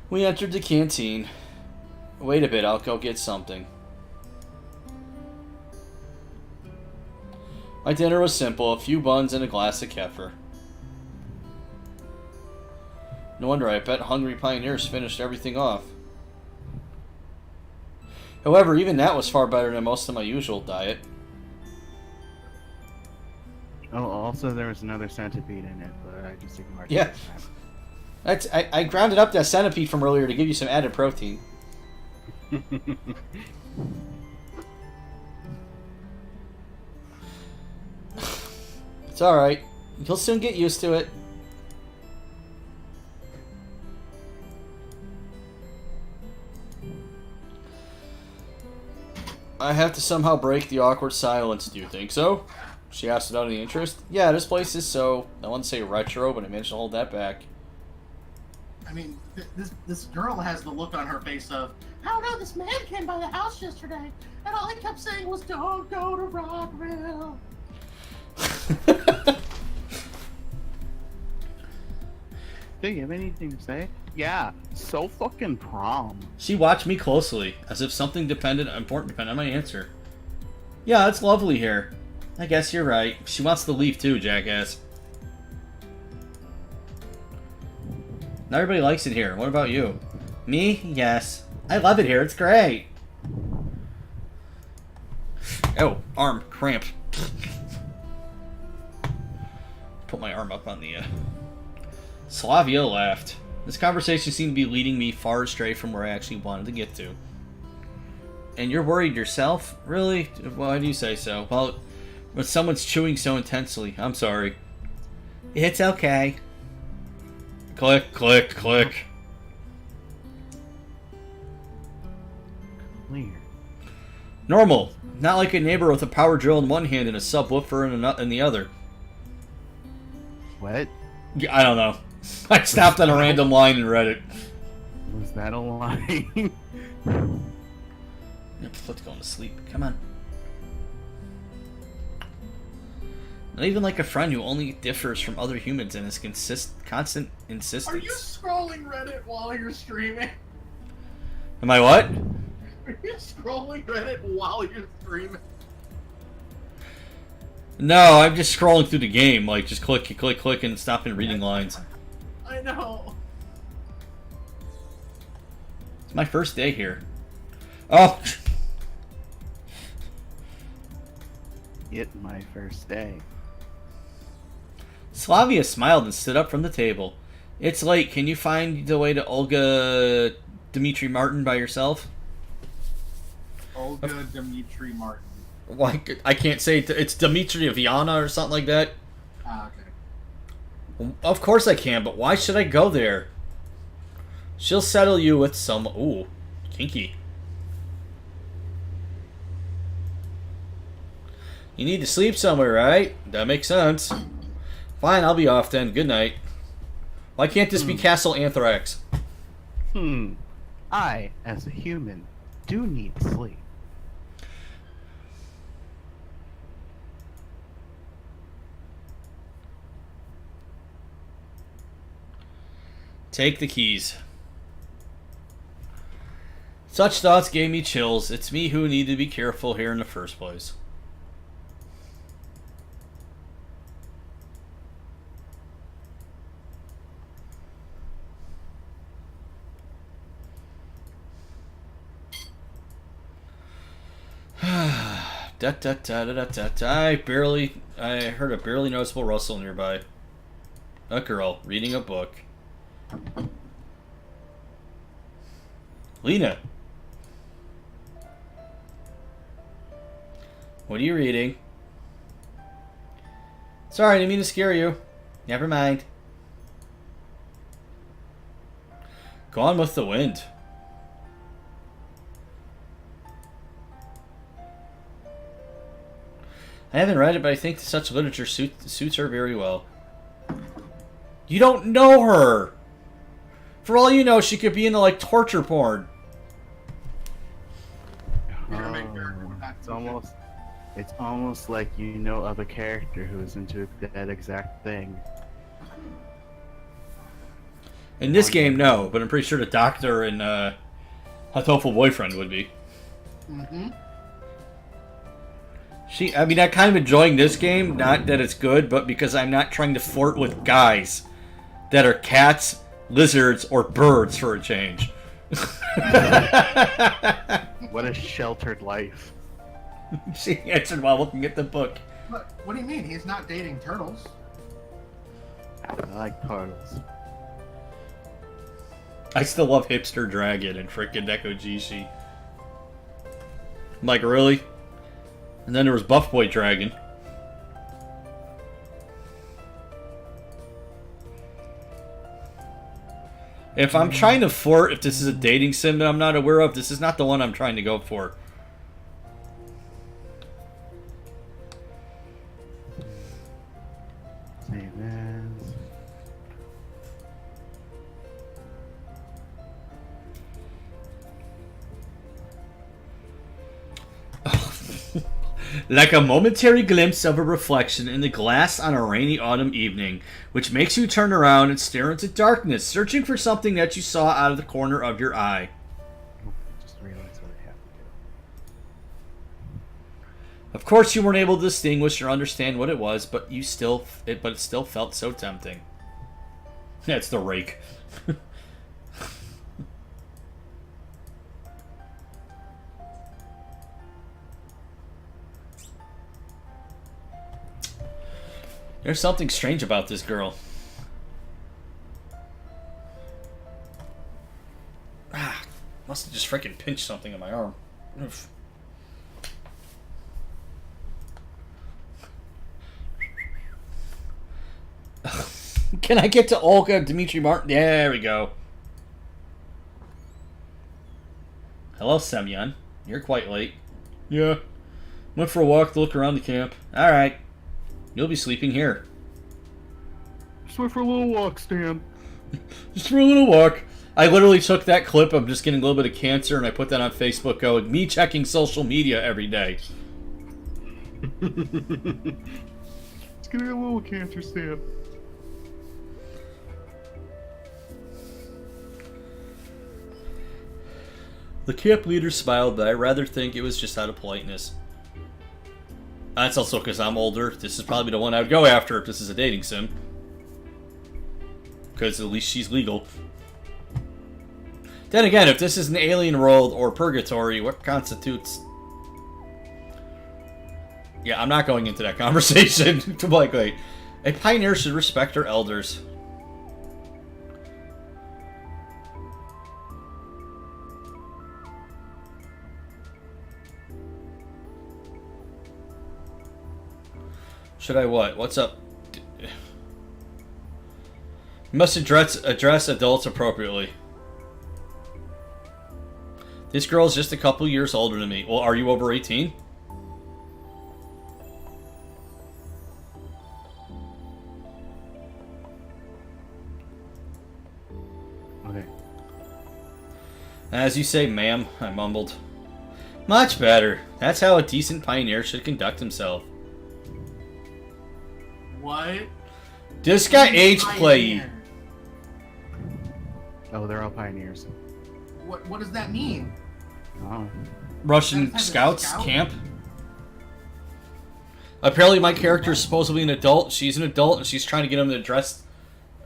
We entered the canteen. Wait a bit, I'll go get something. My dinner was simple, a few buns and a glass of kefir. No wonder I bet hungry pioneers finished everything off. However, even that was far better than most of my usual diet. Oh, also there was another centipede in it, but I just ignored Yeah. it. I grounded up that centipede from earlier to give you some added protein. It's alright. You'll soon get used to it. I have to somehow break the awkward silence. Do you think so? She asked without any interest. Yeah, this place is so, I want to say retro, but I managed to hold that back. I mean, this girl has the look on her face of, I don't know, this man came by the house yesterday, and all he kept saying was, don't go to Rockville. Do you have anything to say? Yeah, so fucking prom. She watched me closely, as if something important depended on my answer. Yeah, it's lovely here. I guess you're right. She wants to leave too, jackass. Not everybody likes it here. What about you? Me? Yes. I love it here. It's great. Oh, arm. Cramp. Put my arm up on the, Slavia laughed. This conversation seemed to be leading me far astray from where I actually wanted to get to. And you're worried yourself? Really? Why do you say so? Well, when someone's chewing so intensely. I'm sorry. It's okay. Click, click, click. Clear. Normal. Not like a neighbor with a power drill in one hand and a subwoofer in the other. What? I don't know. I stopped on a random line and read it. Was that a line? Let's go to sleep. Come on. Not even like a friend who only differs from other humans in his constant insistence. Are you scrolling Reddit while you're streaming? Am I what? Are you scrolling Reddit while you're streaming? No, I'm just scrolling through the game, like just click, click, click, and stopping reading lines. I know. It's my first day here. Oh! It my first day. Slavia smiled and stood up from the table. It's late. Can you find the way to Olga Dmitri Martin by yourself? Olga Dmitri Martin. Why? I can't say it. It's Dmitri Viana or something like that. Ah, okay. Of course I can, but why should I go there? She'll settle you with some... Ooh, kinky. You need to sleep somewhere, right? That makes sense. Fine, I'll be off then. Good night. Why can't this be Castle Anthrax? I, as a human, do need sleep. Take the keys. Such thoughts gave me chills. It's me who need to be careful here in the first place. I heard a barely noticeable rustle nearby. A girl reading a book. Lena. What are you reading? Sorry, I didn't mean to scare you. Never mind. Gone with the Wind. I haven't read it, but I think such literature suits her very well. You don't know her! For all you know, she could be into, like, torture porn. You're gonna make her go back to It's almost like you know of a character who is into that exact thing. In this game, no, but I'm pretty sure the doctor and Hatoful Boyfriend would be. Mm-hmm. I mean, I'm kind of enjoying this game, not that it's good, but because I'm not trying to flirt with guys that are cats, lizards, or birds for a change. What a sheltered life. She answered while looking at the book. What do you mean? He's not dating turtles. I like turtles. I still love Hipster Dragon and frickin' Neko Jishi. I'm like, really? And then there was Buff Boy Dragon. If I'm trying to flirt, if this is a dating sim that I'm not aware of, this is not the one I'm trying to go for. Save as. Like a momentary glimpse of a reflection in the glass on a rainy autumn evening, which makes you turn around and stare into darkness, searching for something that you saw out of the corner of your eye. Just realized what I have to do. Of course, you weren't able to distinguish or understand what it was, but it still felt so tempting. That's the rake. There's something strange about this girl. Must have just freaking pinched something in my arm. Oof. Can I get to Olga Dimitri Martin? There we go. Hello, Semyon. You're quite late. Yeah. Went for a walk to look around the camp. Alright. You'll be sleeping here. Just went for a little walk, Stan. Just for a little walk. I literally took that clip of just getting a little bit of cancer and I put that on Facebook going, me checking social media every day. It's getting a little cancer, Stan. The camp leader smiled, but I rather think it was just out of politeness. That's also because I'm older. This is probably the one I would go after if this is a dating sim. Because at least she's legal. Then again, if this is an alien world or purgatory, what constitutes... Yeah, I'm not going into that conversation. Like, wait. A pioneer should respect her elders. Should I what? What's up? You must address adults appropriately. This girl's just a couple years older than me. Well, are you over 18? Okay. As you say, ma'am, I mumbled. Much better. That's how a decent pioneer should conduct himself. What? This guy age play. Pioneer. Oh, they're all pioneers. What does that mean? Oh. Russian That's scouts scout? camp. Apparently my character is supposedly an adult. She's an adult and she's trying to get him to dress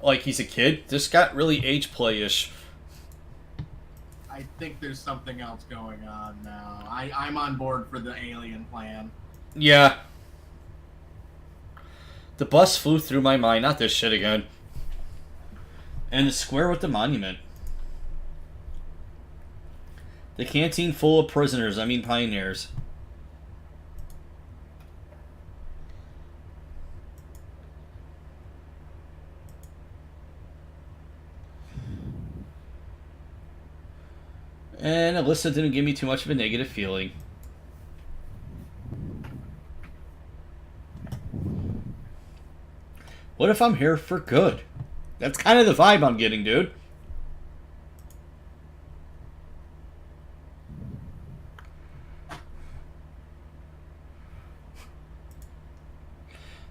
like he's a kid. This got really age play-ish. I think there's something else going on now. I'm on board for the alien plan. Yeah. The bus flew through my mind. Not this shit again. And the square with the monument. The canteen full of prisoners, I mean pioneers. And Alyssa didn't give me too much of a negative feeling. What if I'm here for good? That's kind of the vibe I'm getting, dude. I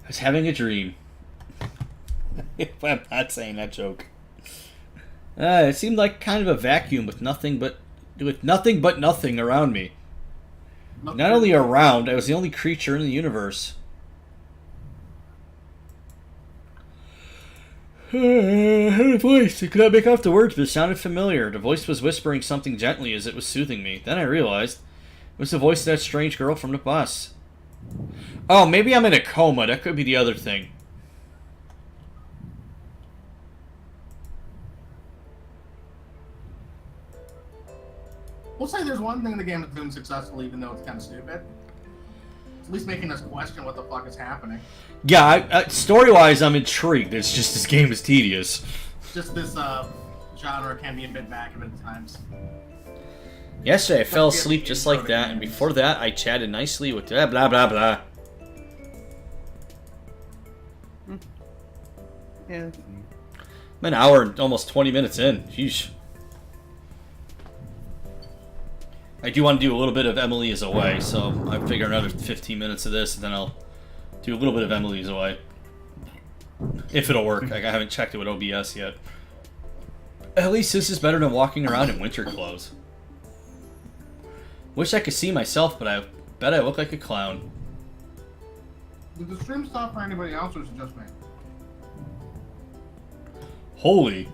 was having a dream. I'm not saying that joke. It seemed like kind of a vacuum with nothing but nothing around me. Not only around, I was the only creature in the universe. I heard a voice. I could not make out the words, but it sounded familiar. The voice was whispering something gently as it was soothing me. Then I realized it was the voice of that strange girl from the bus. Oh, maybe I'm in a coma. That could be the other thing. We'll say there's one thing in the game that's doing successful, even though it's kind of stupid. It's at least making us question what the fuck is happening. Yeah, story-wise, I'm intrigued. It's just this game is tedious. Just this genre can be a bit back at times. Yesterday, I fell asleep just like that, and before that, I chatted nicely with blah, blah, blah, blah. Yeah. I'm an hour and almost 20 minutes in. Sheesh. I do want to do a little bit of Emily is Away, so I figure another 15 minutes of this, and then I'll do a little bit of Emily is Away. If it'll work. I haven't checked it with OBS yet. At least this is better than walking around in winter clothes. Wish I could see myself, but I bet I look like a clown. Did the stream stop for anybody else, or is it just me? Holy.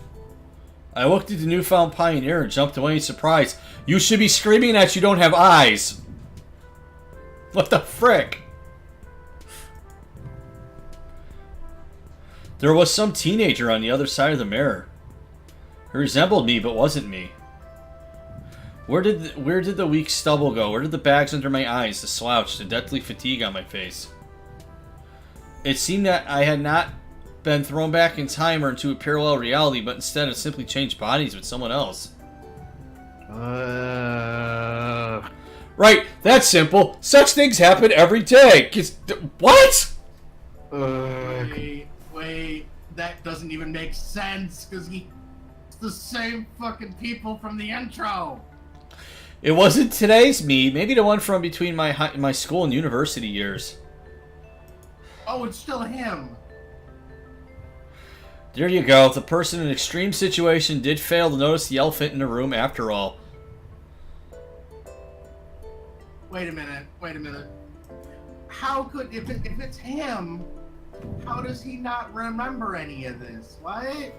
I looked at the newfound pioneer and jumped away in surprise. You should be screaming that you don't have eyes. What the frick? There was some teenager on the other side of the mirror. He resembled me, but wasn't me. Where did the weak stubble go? Where did the bags under my eyes, the slouch, the deathly fatigue on my face? It seemed that I had not been thrown back in time or into a parallel reality, but instead had simply changed bodies with someone else. Right, that's simple. Such things happen every day. What? Wait, that doesn't even make sense, because it's the same fucking people from the intro. It wasn't today's me. Maybe the one from between my school and university years. Oh, it's still him. There you go. The person in an extreme situation did fail to notice the elephant in the room after all. Wait a minute. How could, if it's him, how does he not remember any of this? What?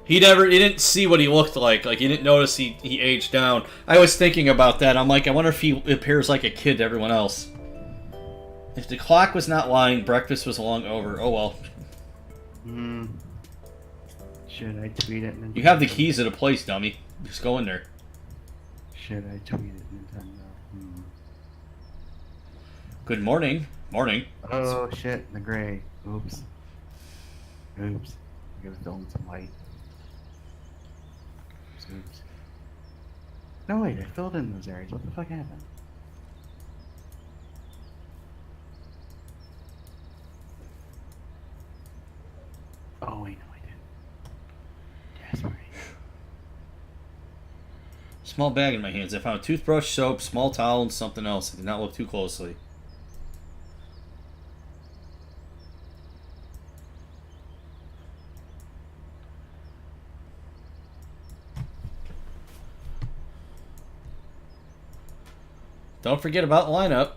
He didn't see what he looked like. Like, he didn't notice he aged down. I was thinking about that. I'm like, I wonder if he appears like a kid to everyone else. If the clock was not lying, breakfast was long over. Oh well. Should I tweet it, Nintendo? You have the keys to the place, dummy. Just go in there. Should I tweet it, Nintendo? Good morning. Morning. Oh shit, the gray. Oops. I gotta fill in some light. Oops. No wait, I filled in those areas. What the fuck happened? Oh wait, no I didn't. Yes, right. Small bag in my hands. I found a toothbrush, soap, small towel, and something else. I did not look too closely. Don't forget about lineup.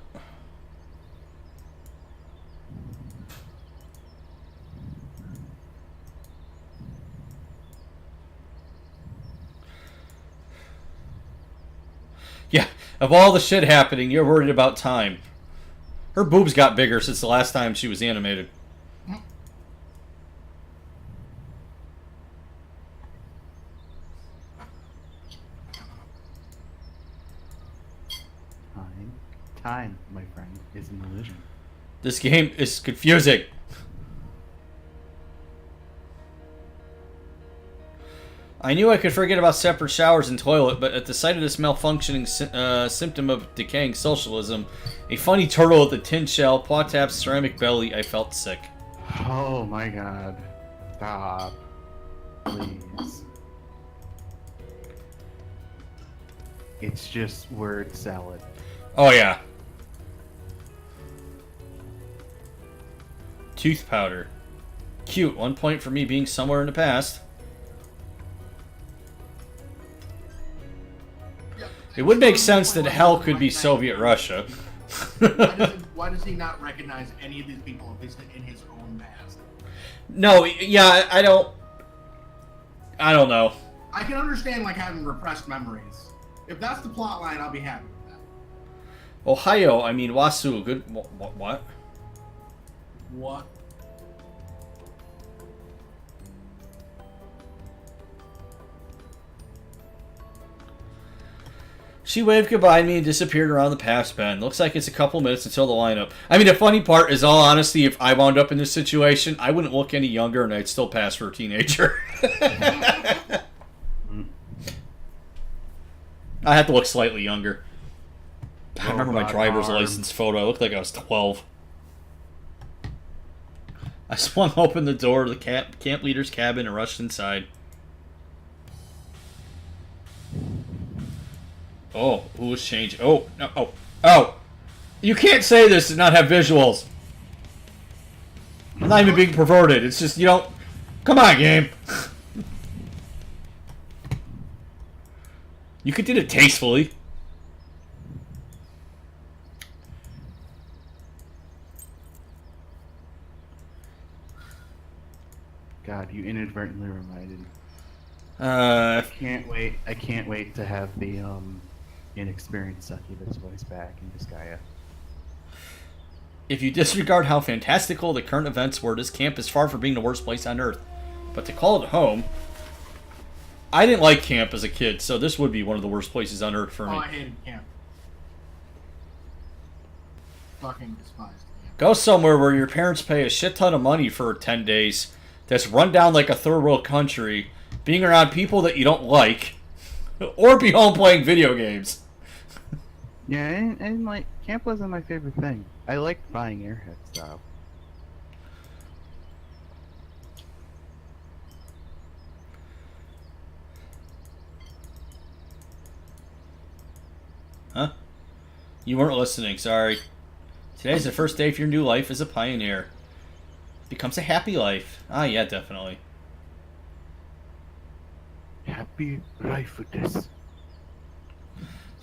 Yeah, of all the shit happening, you're worried about time. Her boobs got bigger since the last time she was animated. This game is confusing. I knew I could forget about separate showers and toilet, but at the sight of this malfunctioning symptom of decaying socialism, a funny turtle with a tin shell, Poitap's ceramic belly, I felt sick. Oh my god. Stop. Please. It's just word salad. Oh yeah. Tooth powder. Cute. 1 point for me being somewhere in the past. It would make sense that hell could be Soviet Russia. Why does he not recognize any of these people in his own past? No, yeah, I don't know. I can understand like having repressed memories. If that's the plot line, I'll be happy with that. Ohio, I mean Wasu, good. What? What? She waved goodbye to me and disappeared around the pass bend. Looks like it's a couple minutes until the lineup. I mean, the funny part is, all honesty, if I wound up in this situation, I wouldn't look any younger and I'd still pass for a teenager. I have to look slightly younger. I remember my driver's license photo. I looked like I was 12. I swung open the door of the camp leader's cabin and rushed inside. Oh, who was changing? Oh, no. Oh. You can't say this and not have visuals. I'm not even being perverted. It's just, you don't... Come on, game. You could do it tastefully. God, you inadvertently reminded me. I I can't wait to have the inexperienced succubus voice back in Disgaea. If you disregard how fantastical the current events were, this camp is far from being the worst place on Earth. But to call it home... I didn't like camp as a kid, so this would be one of the worst places on Earth for me. Oh, I hated camp. Fucking despised camp. Go somewhere where your parents pay a shit ton of money for 10 days, that's run down like a third world country, being around people that you don't like, or be home playing video games. Yeah, and like, camp wasn't my favorite thing. I liked buying Airhead stuff. Huh? You weren't listening, sorry. Today's the first day of your new life as a pioneer. Becomes a happy life. Ah, yeah, definitely. Happy life with this.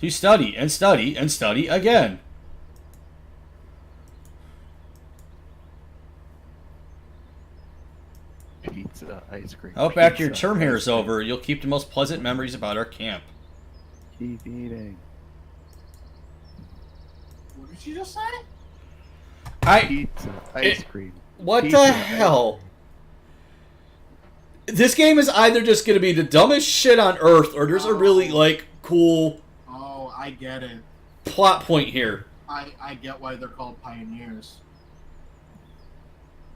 You study, and study, and study again. Pizza, ice cream. I hope after your pizza, term here ice is cream. over, you'll keep the most pleasant memories about our camp. Keep eating. What did she just say? Pizza, ice cream. What Pizza, the ice hell? This game is either just going to be the dumbest shit on Earth, or there's a really, like, cool Oh, I get it. plot point here. I get why they're called pioneers.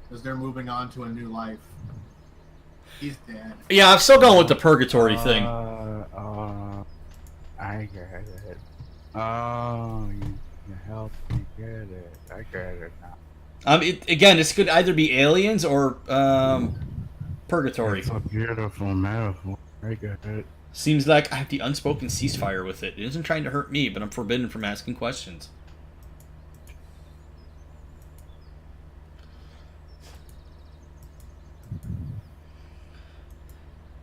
Because they're moving on to a new life. He's dead. Yeah, I'm still going with the purgatory thing. I get it. Oh, you helped me get it. I get it now. Again, this could either be aliens or purgatory. It's a beautiful metaphor. I get it. Seems like I have the unspoken ceasefire with it. It isn't trying to hurt me, but I'm forbidden from asking questions.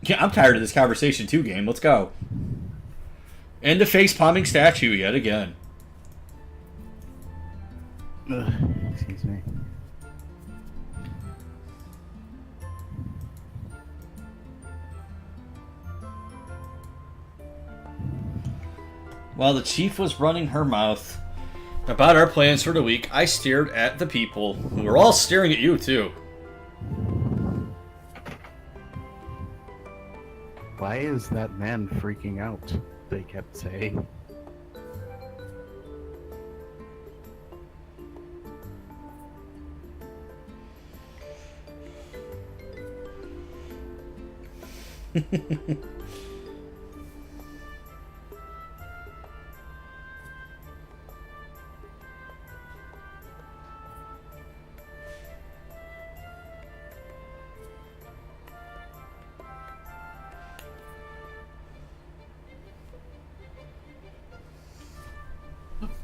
Yeah, I'm tired of this conversation too, game. Let's go. And the face-palming statue yet again. Ugh, excuse me. While the chief was running her mouth about our plans for the week, I stared at the people, who were all staring at you too. Why is that man freaking out? They kept saying. The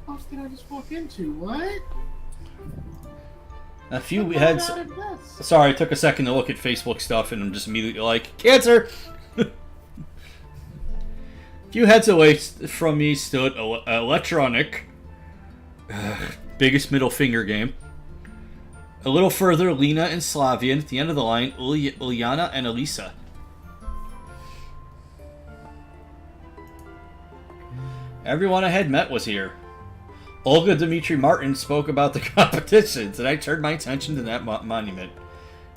fuck did I just walk into? What? A few What heads. out of this? Sorry, I took a second to look at Facebook stuff, and I'm just immediately like, cancer. A few heads away from me stood Electronic, biggest middle finger game. A little further, Lena and Slavian. At the end of the line, Ulyana and Elisa. Everyone I had met was here. Olga Dmitri Martin spoke about the competitions, and I turned my attention to that monument.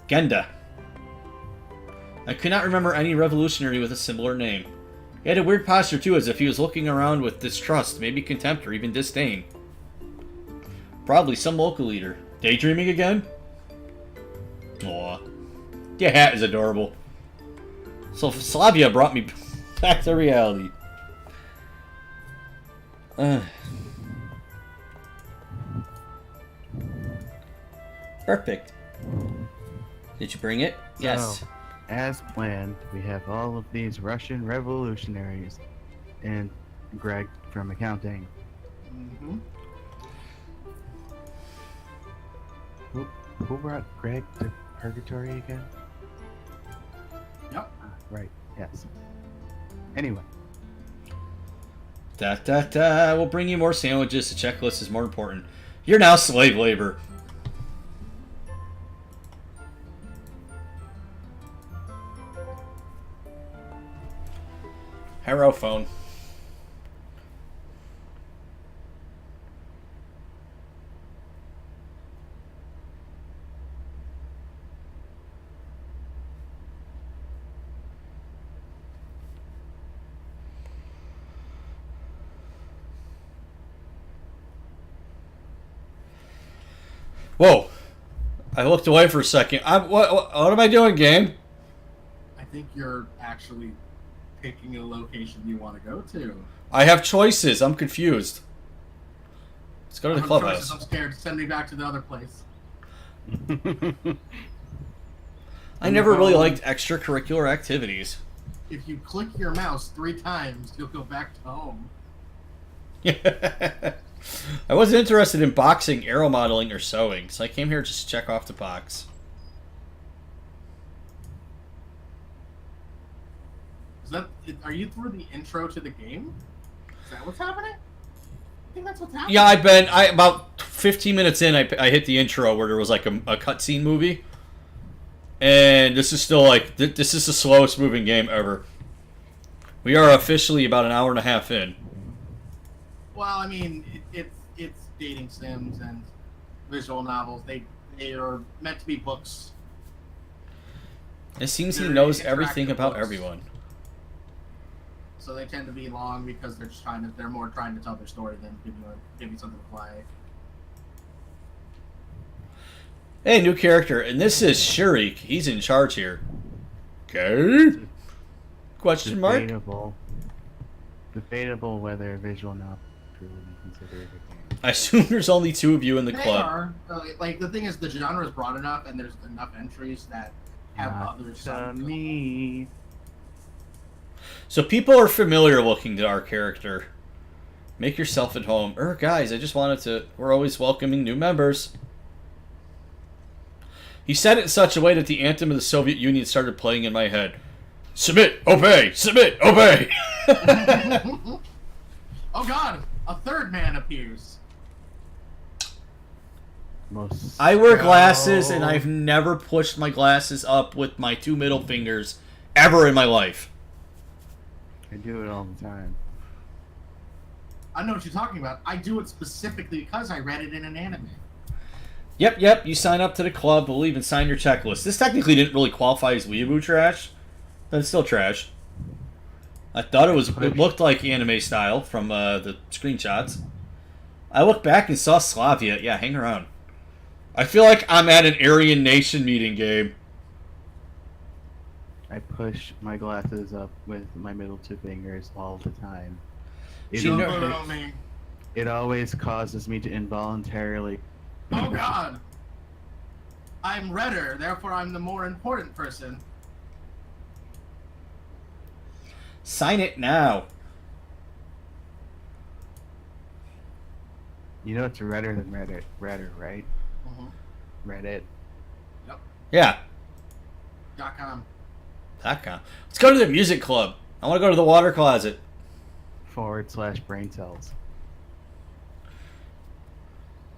Genda. I could not remember any revolutionary with a similar name. He had a weird posture too, as if he was looking around with distrust, maybe contempt, or even disdain. Probably some local leader. Daydreaming again? Aw. Your hat is adorable. So Slavia brought me back to reality. Perfect. Did you bring it? Yes. So, as planned, we have all of these Russian revolutionaries and Greg from accounting. Mm-hmm. Who brought Greg to Purgatory again? Yep. Right, yes. Anyway, We'll bring you more sandwiches. The checklist is more important. You're now slave labor. Hero phone. Whoa! I looked away for a second. What am I doing, game? I think you're actually picking a location you want to go to. I have choices. I'm confused. Let's go to the clubhouse. I'm scared. Send me back to the other place. I never really liked extracurricular activities. If you click your mouse 3 times, you'll go back to home. I wasn't interested in boxing, aero modeling, or sewing, so I came here just to check off the box. Are you through the intro to the game? Is that what's happening? I think that's what's happening. Yeah, about 15 minutes in, I hit the intro where there was like a cutscene movie. And this is still like, this is the slowest moving game ever. We are officially about an hour and a half in. Well, I mean, it's dating sims and visual novels. They are meant to be books. It seems he They're knows everything interactive about books. everyone. So they tend to be long because they're more trying to tell their story than give you something to play. Hey, new character, and this is Shurik. He's in charge here. Okay? Question mark? Debatable whether a visual novel is truly considered a game. I assume there's only 2 of you in the They club. are. Like, the thing is, the genre is broad enough, and there's enough entries that have Not others. to me. So people are familiar looking to our character. Make yourself at home. Guys, I just wanted to... We're always welcoming new members. He said it in such a way that the anthem of the Soviet Union started playing in my head. Submit, obey, submit, obey. Oh god, a third man appears. I wear glasses, and I've never pushed my glasses up with my 2 middle fingers ever in my life. I do it all the time. I know what you're talking about. I do it specifically because I read it in an anime. Yep, you sign up to the club, we'll even sign your checklist. This technically didn't really qualify as Weaboo Trash, but it's still trash. I thought it looked like anime style from the screenshots. I looked back and saw Slavia. Yeah, hang around. I feel like I'm at an Aryan Nation meeting game. I push my glasses up with my middle two fingers all the time. It, She Don't know- put it on me. it always causes me to involuntarily. Oh God. I'm redder, therefore I'm the more important person. Sign it now. You know it's redder than Reddit, right? Reddit. Yeah. .com. .com. Let's go to the music club. I want to go to the water closet. /brain cells.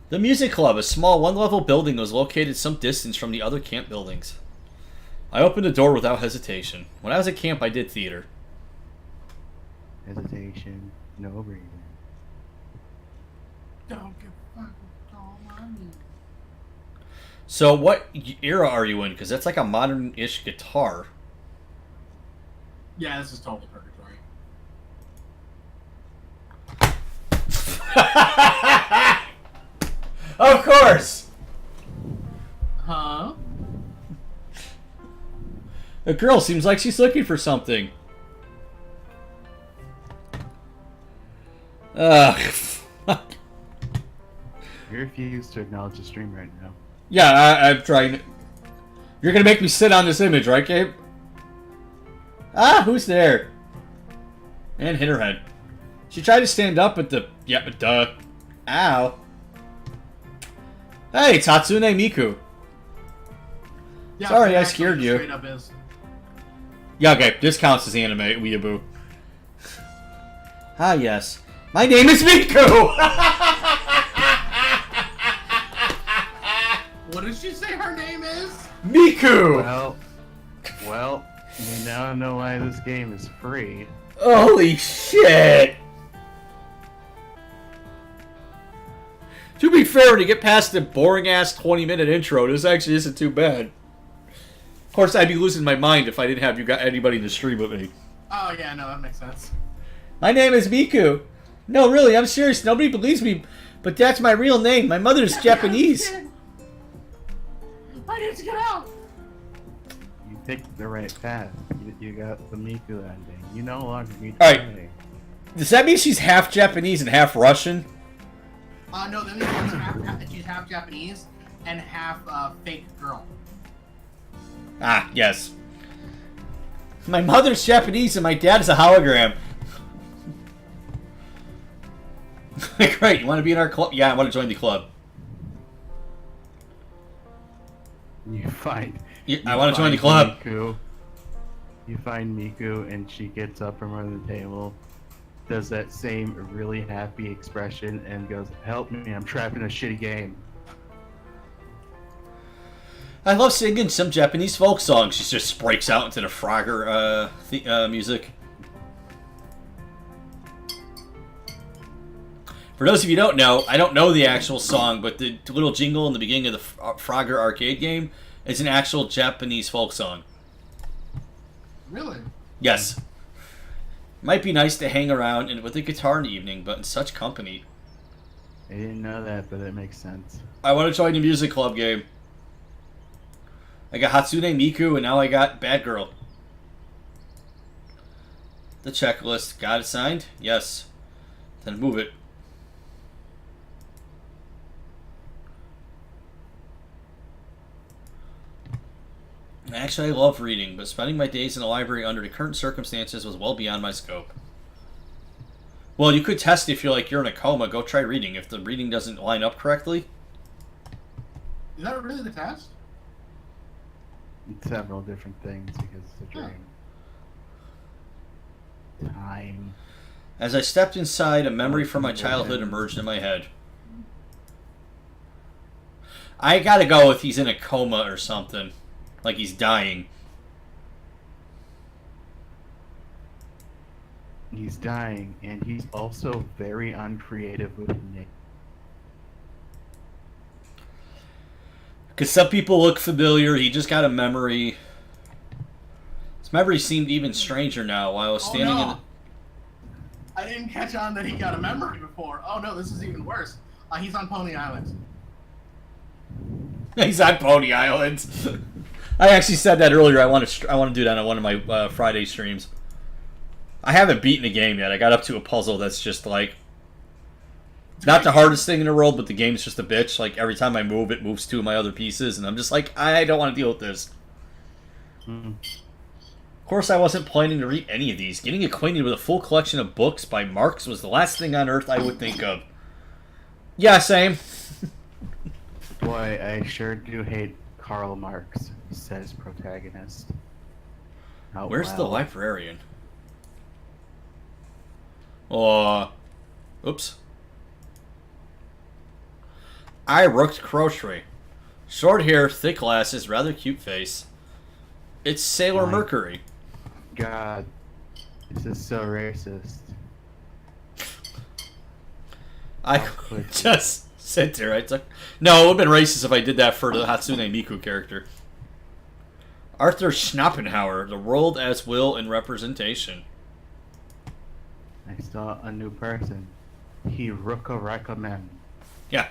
The music club, a small one-level building, was located some distance from the other camp buildings. I opened the door without hesitation. When I was at camp, I did theater. Hesitation. No breathing. Don't give a fuck with all money. So what era are you in? Because that's like a modern-ish guitar. Yeah, this is totally purgatory. Of course! Huh? The girl seems like she's looking for something. Ugh. You refuse to acknowledge the stream right now. Yeah, I'm trying. You're gonna make me sit on this image, right, Gabe? Ah, who's there? And hit her head. She tried to stand up, but the... Yeah, but duh. Ow. Hey, Tatsune Miku. Yeah, Sorry, I actually, scared it you. Straight up is. Yeah, okay, this counts as anime, Weaboo. Ah, yes. My name is Miku! What did she say her name is? Miku! Well, we now know why this game is free. Holy shit! To be fair, to get past the boring-ass 20-minute intro, this actually isn't too bad. Of course, I'd be losing my mind if I didn't have anybody in the stream with me. Oh yeah, no, that makes sense. My name is Miku. No, really, I'm serious. Nobody believes me, but that's my real name. My mother's Japanese. I need to get out. You picked the right path. You got the Miku ending. You no longer need to Alright. play. Does that mean she's half Japanese and half Russian? No, that means she's half Japanese and half fake girl. Ah, yes. My mother's Japanese and my dad is a hologram. Great, you want to be in our club? Yeah, I want to join the club. You find. Yeah, you I want to join the find club. Miku. You find Miku, and she gets up from under the table, does that same really happy expression, and goes, "Help me! I'm trapped in a shitty game." I love singing some Japanese folk songs. She just breaks out into the Frogger music. For those of you who don't know, I don't know the actual song, but the little jingle in the beginning of the Frogger arcade game is an actual Japanese folk song. Really? Yes. Might be nice to hang around with a guitar in the evening, but in such company. I didn't know that, but it makes sense. I want to join the music club game. I got Hatsune Miku, and now I got Bad Girl. The checklist. Got it signed? Yes. Then move it. Actually, I love reading, but spending my days in the library under the current circumstances was well beyond my scope. Well, you could test if you're in a coma. Go try reading. If the reading doesn't line up correctly. Is that really the test? Several different things because it's a dream. Time. As I stepped inside, a memory from my childhood emerged in my head. I gotta go with he's in a coma or something. Like he's dying. He's dying, and he's also very uncreative with Nick. Because some people look familiar, he just got a memory. His memory seemed even stranger now while I was standing no. I didn't catch on that he got a memory before. Oh no, this is even worse. He's on Pony Island. He's on Pony Island. I actually said that earlier. I want to do that on one of my Friday streams. I haven't beaten a game yet. I got up to a puzzle that's just like not the hardest thing in the world, but the game's just a bitch. Like every time I move, it moves two of my other pieces, and I'm just like, I don't want to deal with this. Of course, I wasn't planning to read any of these. Getting acquainted with a full collection of books by Marx was the last thing on earth I would think of. Yeah, same. Boy, I sure do hate Karl Marx, says protagonist. Out Where's the loud. librarian? Oops. I rooked Crochet. Short hair, thick glasses, rather cute face. It's Sailor My- Mercury. God, this is so racist. I could just sit there. I took. No, it would have been racist if I did that for the Hatsune Miku character. Arthur Schopenhauer, The World as Will and Representation. I saw a new person. He recommend. Yeah.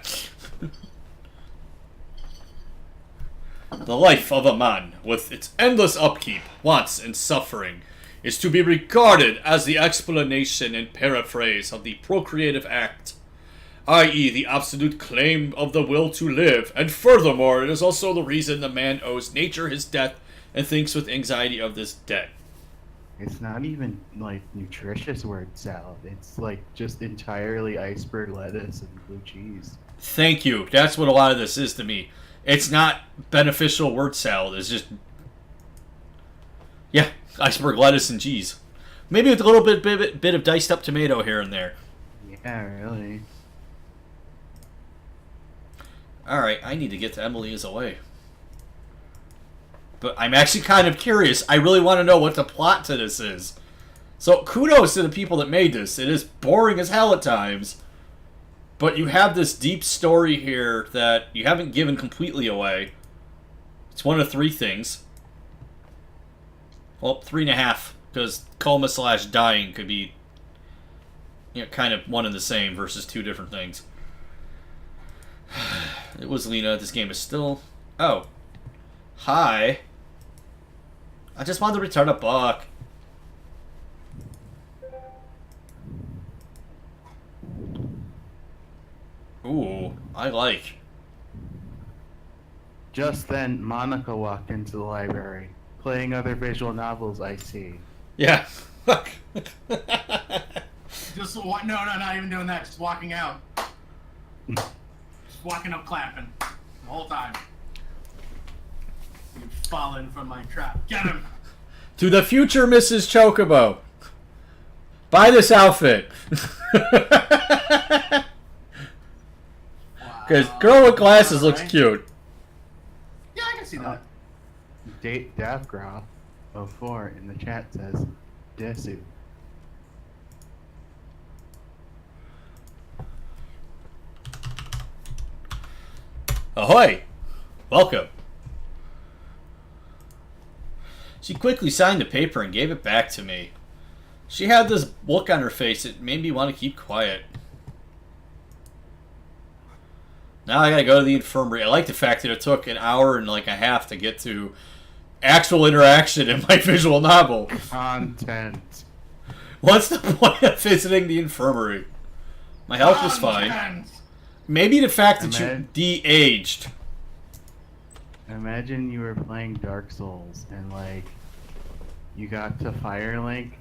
The life of a man, with its endless upkeep, wants, and suffering, is to be regarded as the explanation and paraphrase of the procreative act, i.e., the absolute claim of the will to live, and furthermore, it is also the reason the man owes nature his death and thinks with anxiety of this debt. It's not even like nutritious word salad. It's like just entirely iceberg lettuce and blue cheese. Thank you. That's what a lot of this is to me. It's not beneficial word salad. It's just, yeah, iceberg lettuce and cheese. Maybe with a little bit of diced up tomato here and there. Yeah, really. Alright, I need to get to Emily is Away. But I'm actually kind of curious. I really want to know what the plot to this is. So kudos to the people that made this. It is boring as hell at times. But you have this deep story here that you haven't given completely away. It's one of three things. Well, 3.5. Because coma/dying could be, you know, kind of one and the same versus two different things. It was Lena. This game is still... Oh. Hi. I just wanted to return a book. Ooh, I like. Just then, Monica walked into the library, playing other visual novels I see. Yeah. Just no, not even doing that. Just walking out. Just walking up, clapping the whole time. You've fallen from my trap. Get him. To the future Mrs. Chocobo. Buy this outfit. Because girl with glasses looks Alright. cute. Yeah, I can see that. Date Davgroff 04 in the chat says, Desu. Ahoy! Welcome. She quickly signed the paper and gave it back to me. She had this look on her face that made me want to keep quiet. Now I gotta go to the infirmary. I like the fact that it took an hour and like a half to get to actual interaction in my visual novel. Content. What's the point of visiting the infirmary? My health is fine. Content. Maybe the fact that you Imagine- de-aged. Imagine you were playing Dark Souls and like you got to Firelink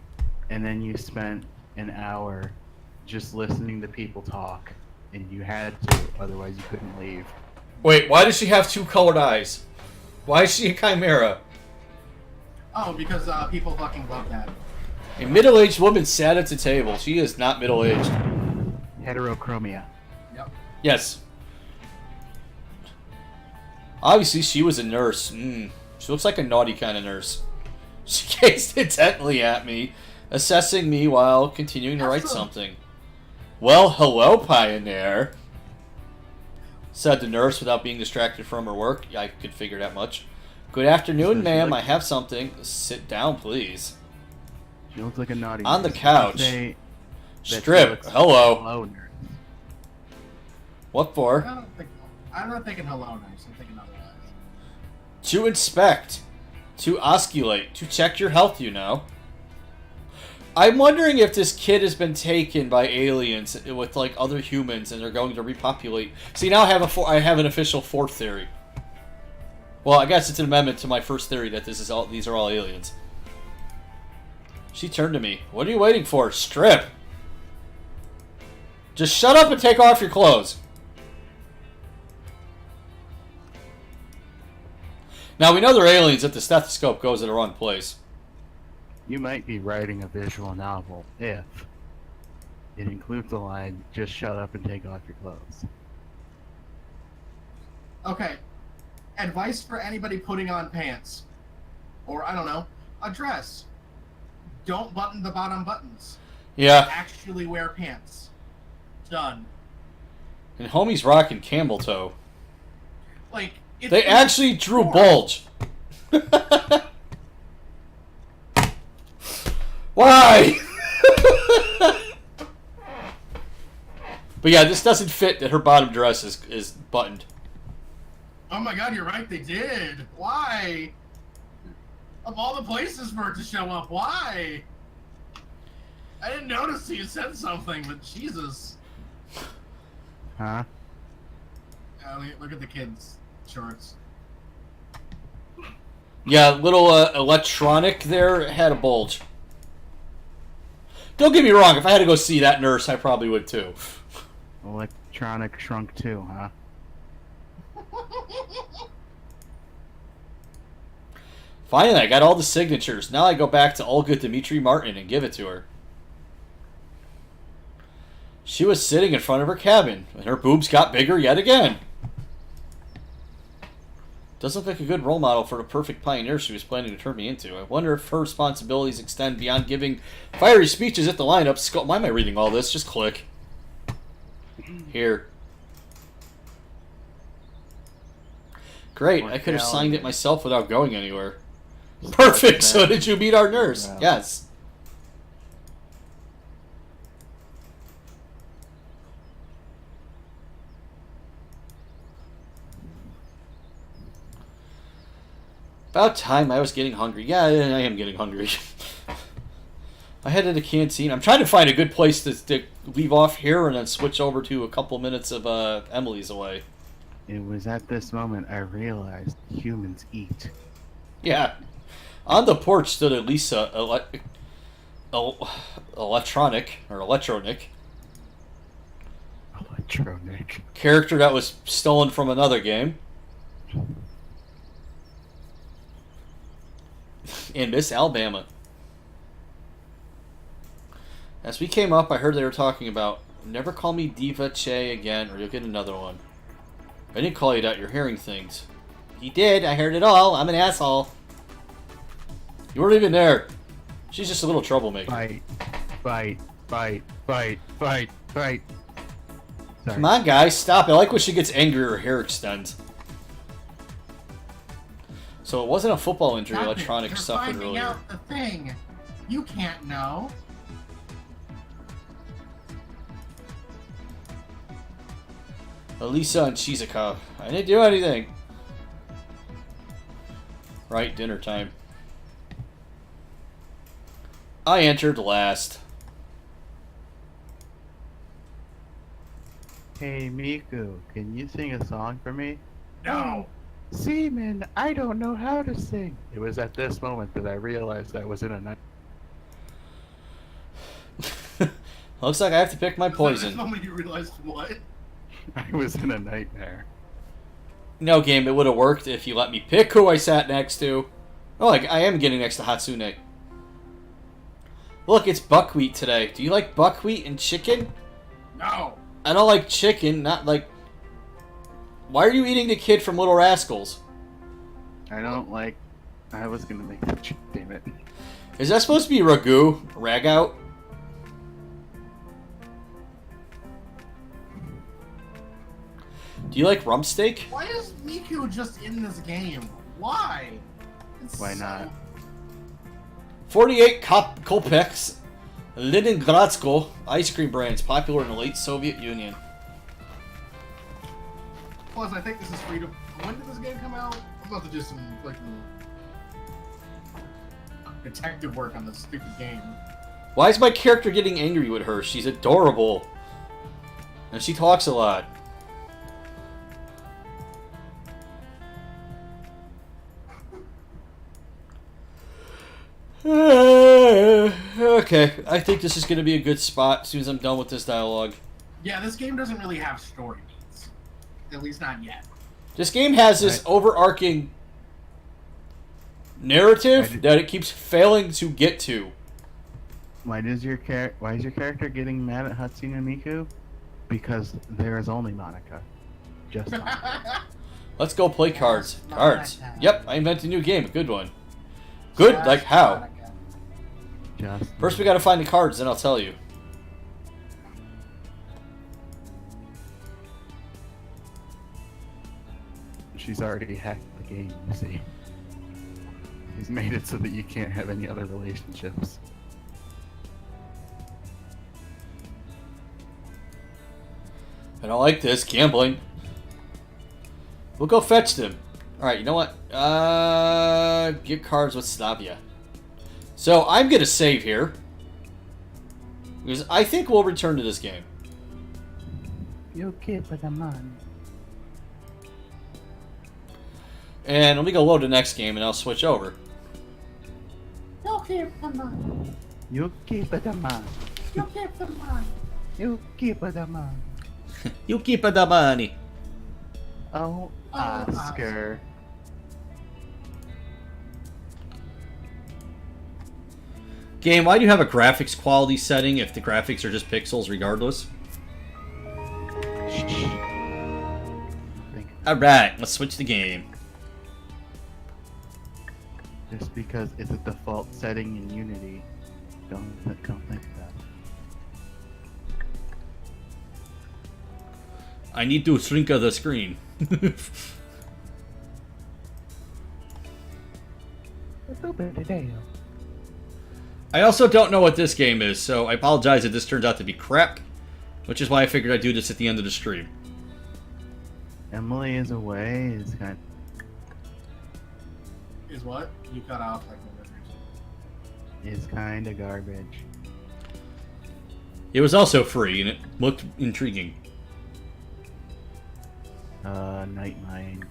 and then you spent an hour just listening to people talk and you had to, otherwise you couldn't leave. Wait, why does she have two colored eyes? Why is she a chimera? Oh, because people fucking love that. A middle-aged woman sat at the table. She is not middle-aged. Heterochromia. Yep. Yes. Obviously, she was a nurse. She looks like a naughty kind of nurse. She gazed intently at me, assessing me while continuing to write something. Well, hello, Pioneer, said the nurse without being distracted from her work. I could figure that much. Good afternoon, ma'am. I have something. Sit down, please. She looks like a naughty On the nurse. couch. Say that she Strip. looks Hello. Hello, nurse. What for? I'm not thinking hello nice. I'm thinking otherwise. To inspect. To osculate. To check your health, you know. I'm wondering if this kid has been taken by aliens with, like, other humans and they're going to repopulate. See, now I have an official fourth theory. Well, I guess it's an amendment to my first theory that these are all aliens. She turned to me. What are you waiting for? Strip! Just shut up and take off your clothes. Now, we know they're aliens if the stethoscope goes in the wrong place. You might be writing a visual novel if it includes the line, just shut up and take off your clothes. Okay. Advice for anybody putting on pants. Or, I don't know, a dress. Don't button the bottom buttons. Yeah. Actually wear pants. Done. And homie's rocking camel toe. Like, it's They actually drew bulge. Why? But yeah, this doesn't fit that her bottom dress is buttoned. Oh my god, you're right, they did. Why? Of all the places for it to show up, why? I didn't notice you said something, but Jesus. Huh? Look at the kids' shorts. Yeah, little electronic there had a bulge. Don't get me wrong, if I had to go see that nurse, I probably would too. Electronic shrunk too, huh? Finally, I got all the signatures. Now I go back to Olga Dimitri Martin and give it to her. She was sitting in front of her cabin, and her boobs got bigger yet again. Does look like a good role model for the perfect pioneer she was planning to turn me into. I wonder if her responsibilities extend beyond giving fiery speeches at the lineup. Why am I reading all this? Just click. Here. Great, I could have signed it myself without going anywhere. Perfect, so did you meet our nurse? Wow. Yes. About time. I was getting hungry. Yeah, I am getting hungry. I headed to the canteen. I'm trying to find a good place to leave off here and then switch over to a couple minutes of Emily's away. It was at this moment I realized humans eat. Yeah. On the porch stood Elisa, electronic character that was stolen from another game. In Miss Alabama. As we came up, I heard they were talking about, never call me Diva Che again, or you'll get another one. I didn't call you that, you're hearing things. He did, I heard it all, I'm an asshole. You weren't even there. She's just a little troublemaker. Fight. Sorry. Come on, guys, stop. I like when she gets angry or her hair extends. So it wasn't a football injury Stop it. Electronic You're suffered finding earlier. out the thing. You can't know. Elisa and Shizuka. I didn't do anything. Right, dinner time. I entered last. Hey Miku, can you sing a song for me? No. Seaman, I don't know how to sing. It was at this moment that I realized I was in a night. Looks like I have to pick my At this poison. moment you realized what? I was in a nightmare. No game, it would have worked if you let me pick who I sat next to. Oh, I am getting next to Hatsune. Look, it's buckwheat today. Do you like buckwheat and chicken? No. I don't like chicken, not like... Why are you eating the kid from Little Rascals? I don't like... I was gonna make that joke, damn it. Is that supposed to be ragu? Ragout? Do you like rump steak? Why is Miku just in this game? Why? Why not? 48 Kopecks, Leningradsko ice cream brands popular in the late Soviet Union. Plus, I think this is free to. When did this game come out? I'm about to do some fucking detective work on this stupid game. Why is my character getting angry with her? She's adorable. And she talks a lot. Okay, I think this is going to be a good spot as soon as I'm done with this dialogue. Yeah, this game doesn't really have story beats. At least not yet. This game has this overarching narrative that it keeps failing to get to. Why is your character getting mad at Hatsune Miku? Because there is only Monica. Just Monica. Let's go play cards. Cards. Yep, I invented a new game. A good one. Good? Like how? Just First we gotta find the cards, then I'll tell you. She's already hacked the game, you see. He's made it so that you can't have any other relationships. I don't like this. Gambling. We'll go fetch them. Alright, you know what? Get cards with Slavia. So, I'm gonna save here. Because I think we'll return to this game. You keep the money. And let me go load the next game and I'll switch over. You keep the money. You keep the money. You keep the money. You keep the money. You keep the money. Oh, Oscar. Game, why do you have a graphics quality setting if the graphics are just pixels regardless? Alright, let's switch the game. Just because it's a default setting in Unity, don't think that. I need to shrink the screen. I also don't know what this game is, so I apologize if this turns out to be crap, which is why I figured I'd do this at the end of the stream. Emily is away. Is kind. Is what? You cut off like Is kind of garbage. It was also free, and it looked intriguing. Night Mind.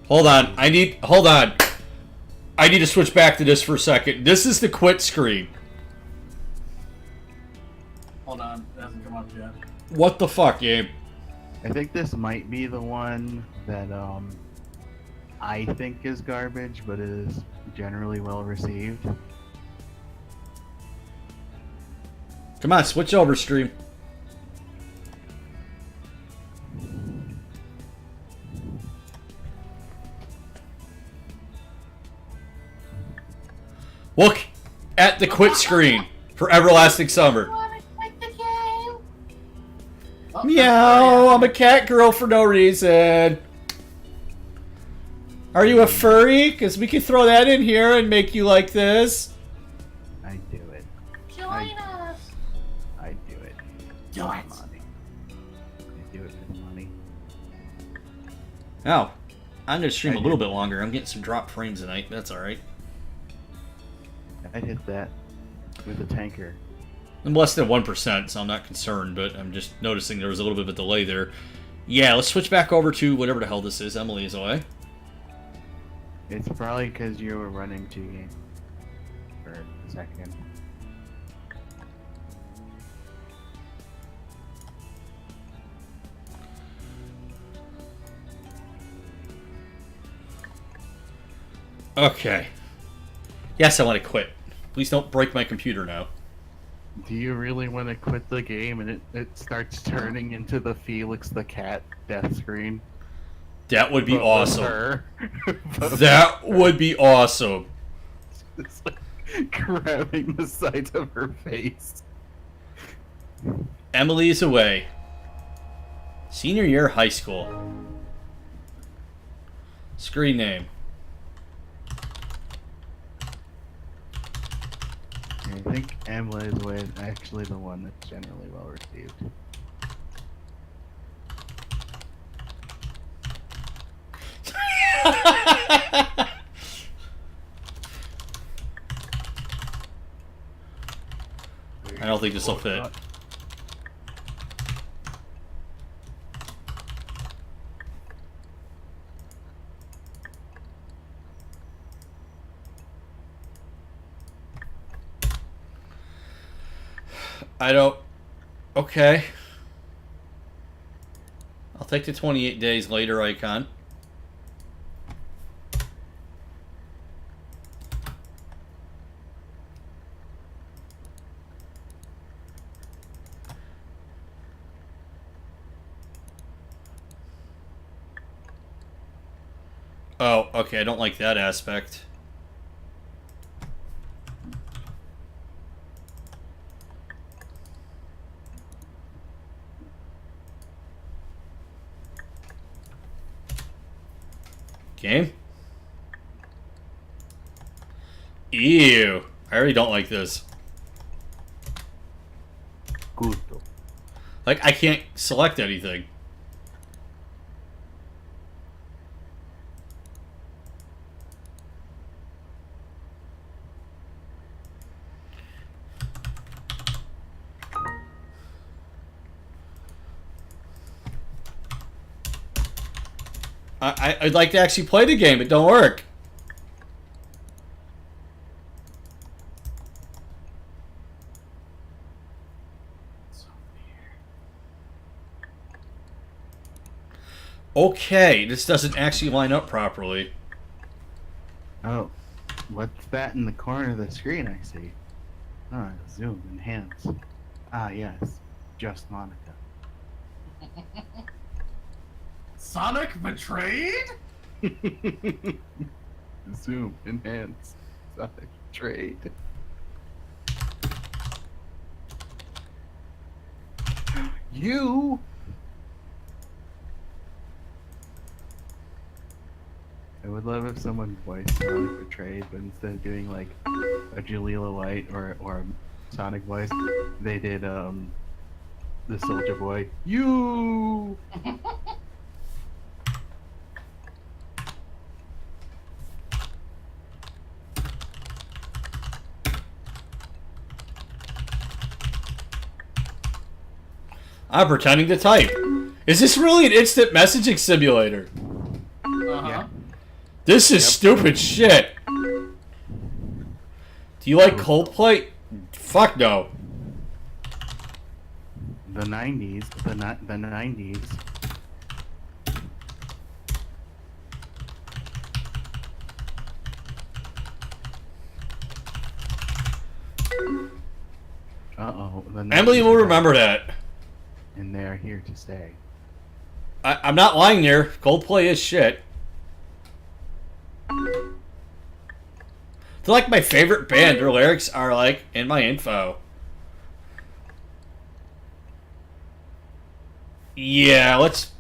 Hold on, I need to switch back to this for a second. This is the quit screen. Hold on, it hasn't come up yet. What the fuck, Gabe? I think this might be the one that I think is garbage, but is generally well received. Come on, switch over, stream. Look at the quit screen for Everlasting Summer. Oh, Meow, I'm a cat girl for no reason. Are you a furry? Because we can throw that in here and make you like this. I do it. Join us. I do it. Do For it. money. I do it for the money. Oh, I'm going to stream a little bit longer. I'm getting some drop frames tonight. That's alright. I hit that with a tanker. I'm less than 1%, so I'm not concerned, but I'm just noticing there was a little bit of a delay there. Yeah, let's switch back over to whatever the hell this is. Emily is away. It's probably because you were running 2 games for a second. Okay. Yes, I want to quit. Please don't break my computer now. Do you really want to quit the game and it starts turning into the Felix the Cat death screen? That would be But with awesome. her. That would be awesome. It's like grabbing the sides of her face. Emily is away. Senior year high school. Screen name. I think Emily is way is actually the one that's generally well received. I don't think this will fit. I don't... Okay. I'll take the 28 days later icon. Oh, okay, I don't like that aspect. Game? Ew. I already don't like this. Gusto. Like, I can't select anything. I'd like to actually play the game, it don't work. Okay, this doesn't actually line up properly. Oh, what's that in the corner of the screen I see? Ah, zoom, enhance. Ah, yes, just Monica. Sonic betrayed? Zoom, enhance, Sonic trade. You. I would love if someone voiced Sonic Betrayed, but instead of doing like a Jalila White or a Sonic voice, they did the Soldier Boy. You. I'm pretending to type. Is this really an instant messaging simulator? Uh-huh. This is stupid shit. Do you like Coldplay? Fuck no. The 90s, the 90s. Uh-oh. Emily will remember that. And they're here to stay. I'm not lying there. Coldplay is shit. They're like my favorite band. Their lyrics are like in my info. Yeah, let's...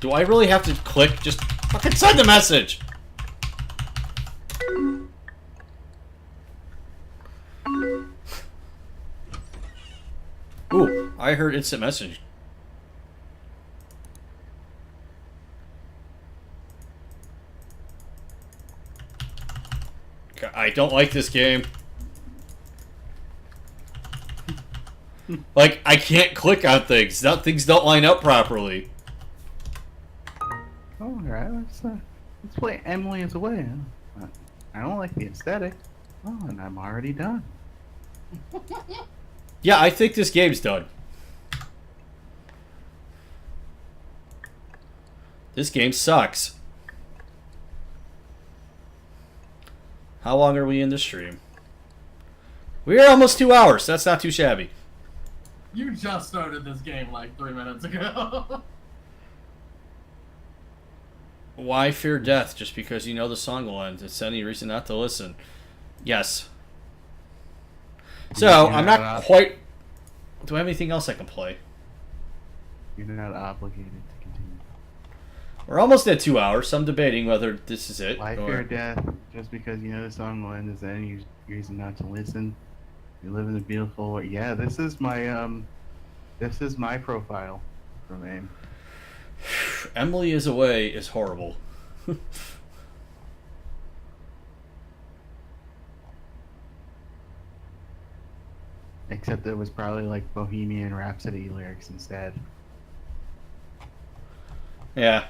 Do I really have to click? Just fucking send the message. Ooh, I heard instant message. I don't like this game. Like, I can't click on things. Things don't line up properly. Oh, alright, let's play Emily is Away. I don't like the aesthetic. Oh, and I'm already done. Yeah, I think this game's done. This game sucks. How long are we in the stream? We're almost 2 hours. That's not too shabby. You just started this game like 3 minutes ago. Why fear death just because you know the song will end? It's any reason not to listen. Yes. So, Yeah, I'm not quite... Do I have anything else I can play? You're not obligated to continue. We're almost at 2 hours, so I'm debating whether this is it. Why or... fear death just because you know the song will end is any reason not to listen? You live in a beautiful world. Yeah, this is my profile from AIM. Emily is away is horrible. Except it was probably like Bohemian Rhapsody lyrics instead. Yeah.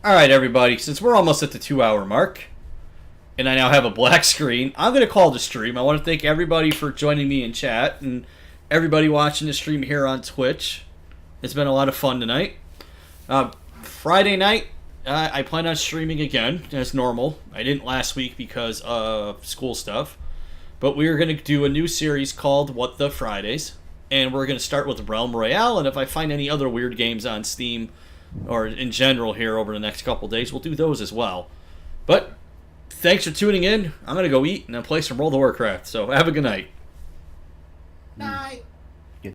Alright, everybody, since we're almost at the 2-hour mark, and I now have a black screen, I'm going to call the stream. I want to thank everybody for joining me in chat, and everybody watching the stream here on Twitch. It's been a lot of fun tonight. Friday night, I plan on streaming again, as normal. I didn't last week because of school stuff. But we're going to do a new series called What the Fridays. And we're going to start with Realm Royale, and if I find any other weird games on Steam, or in general here over the next couple days, we'll do those as well. But thanks for tuning in. I'm going to go eat and then play some World of Warcraft. So have a good night. Night.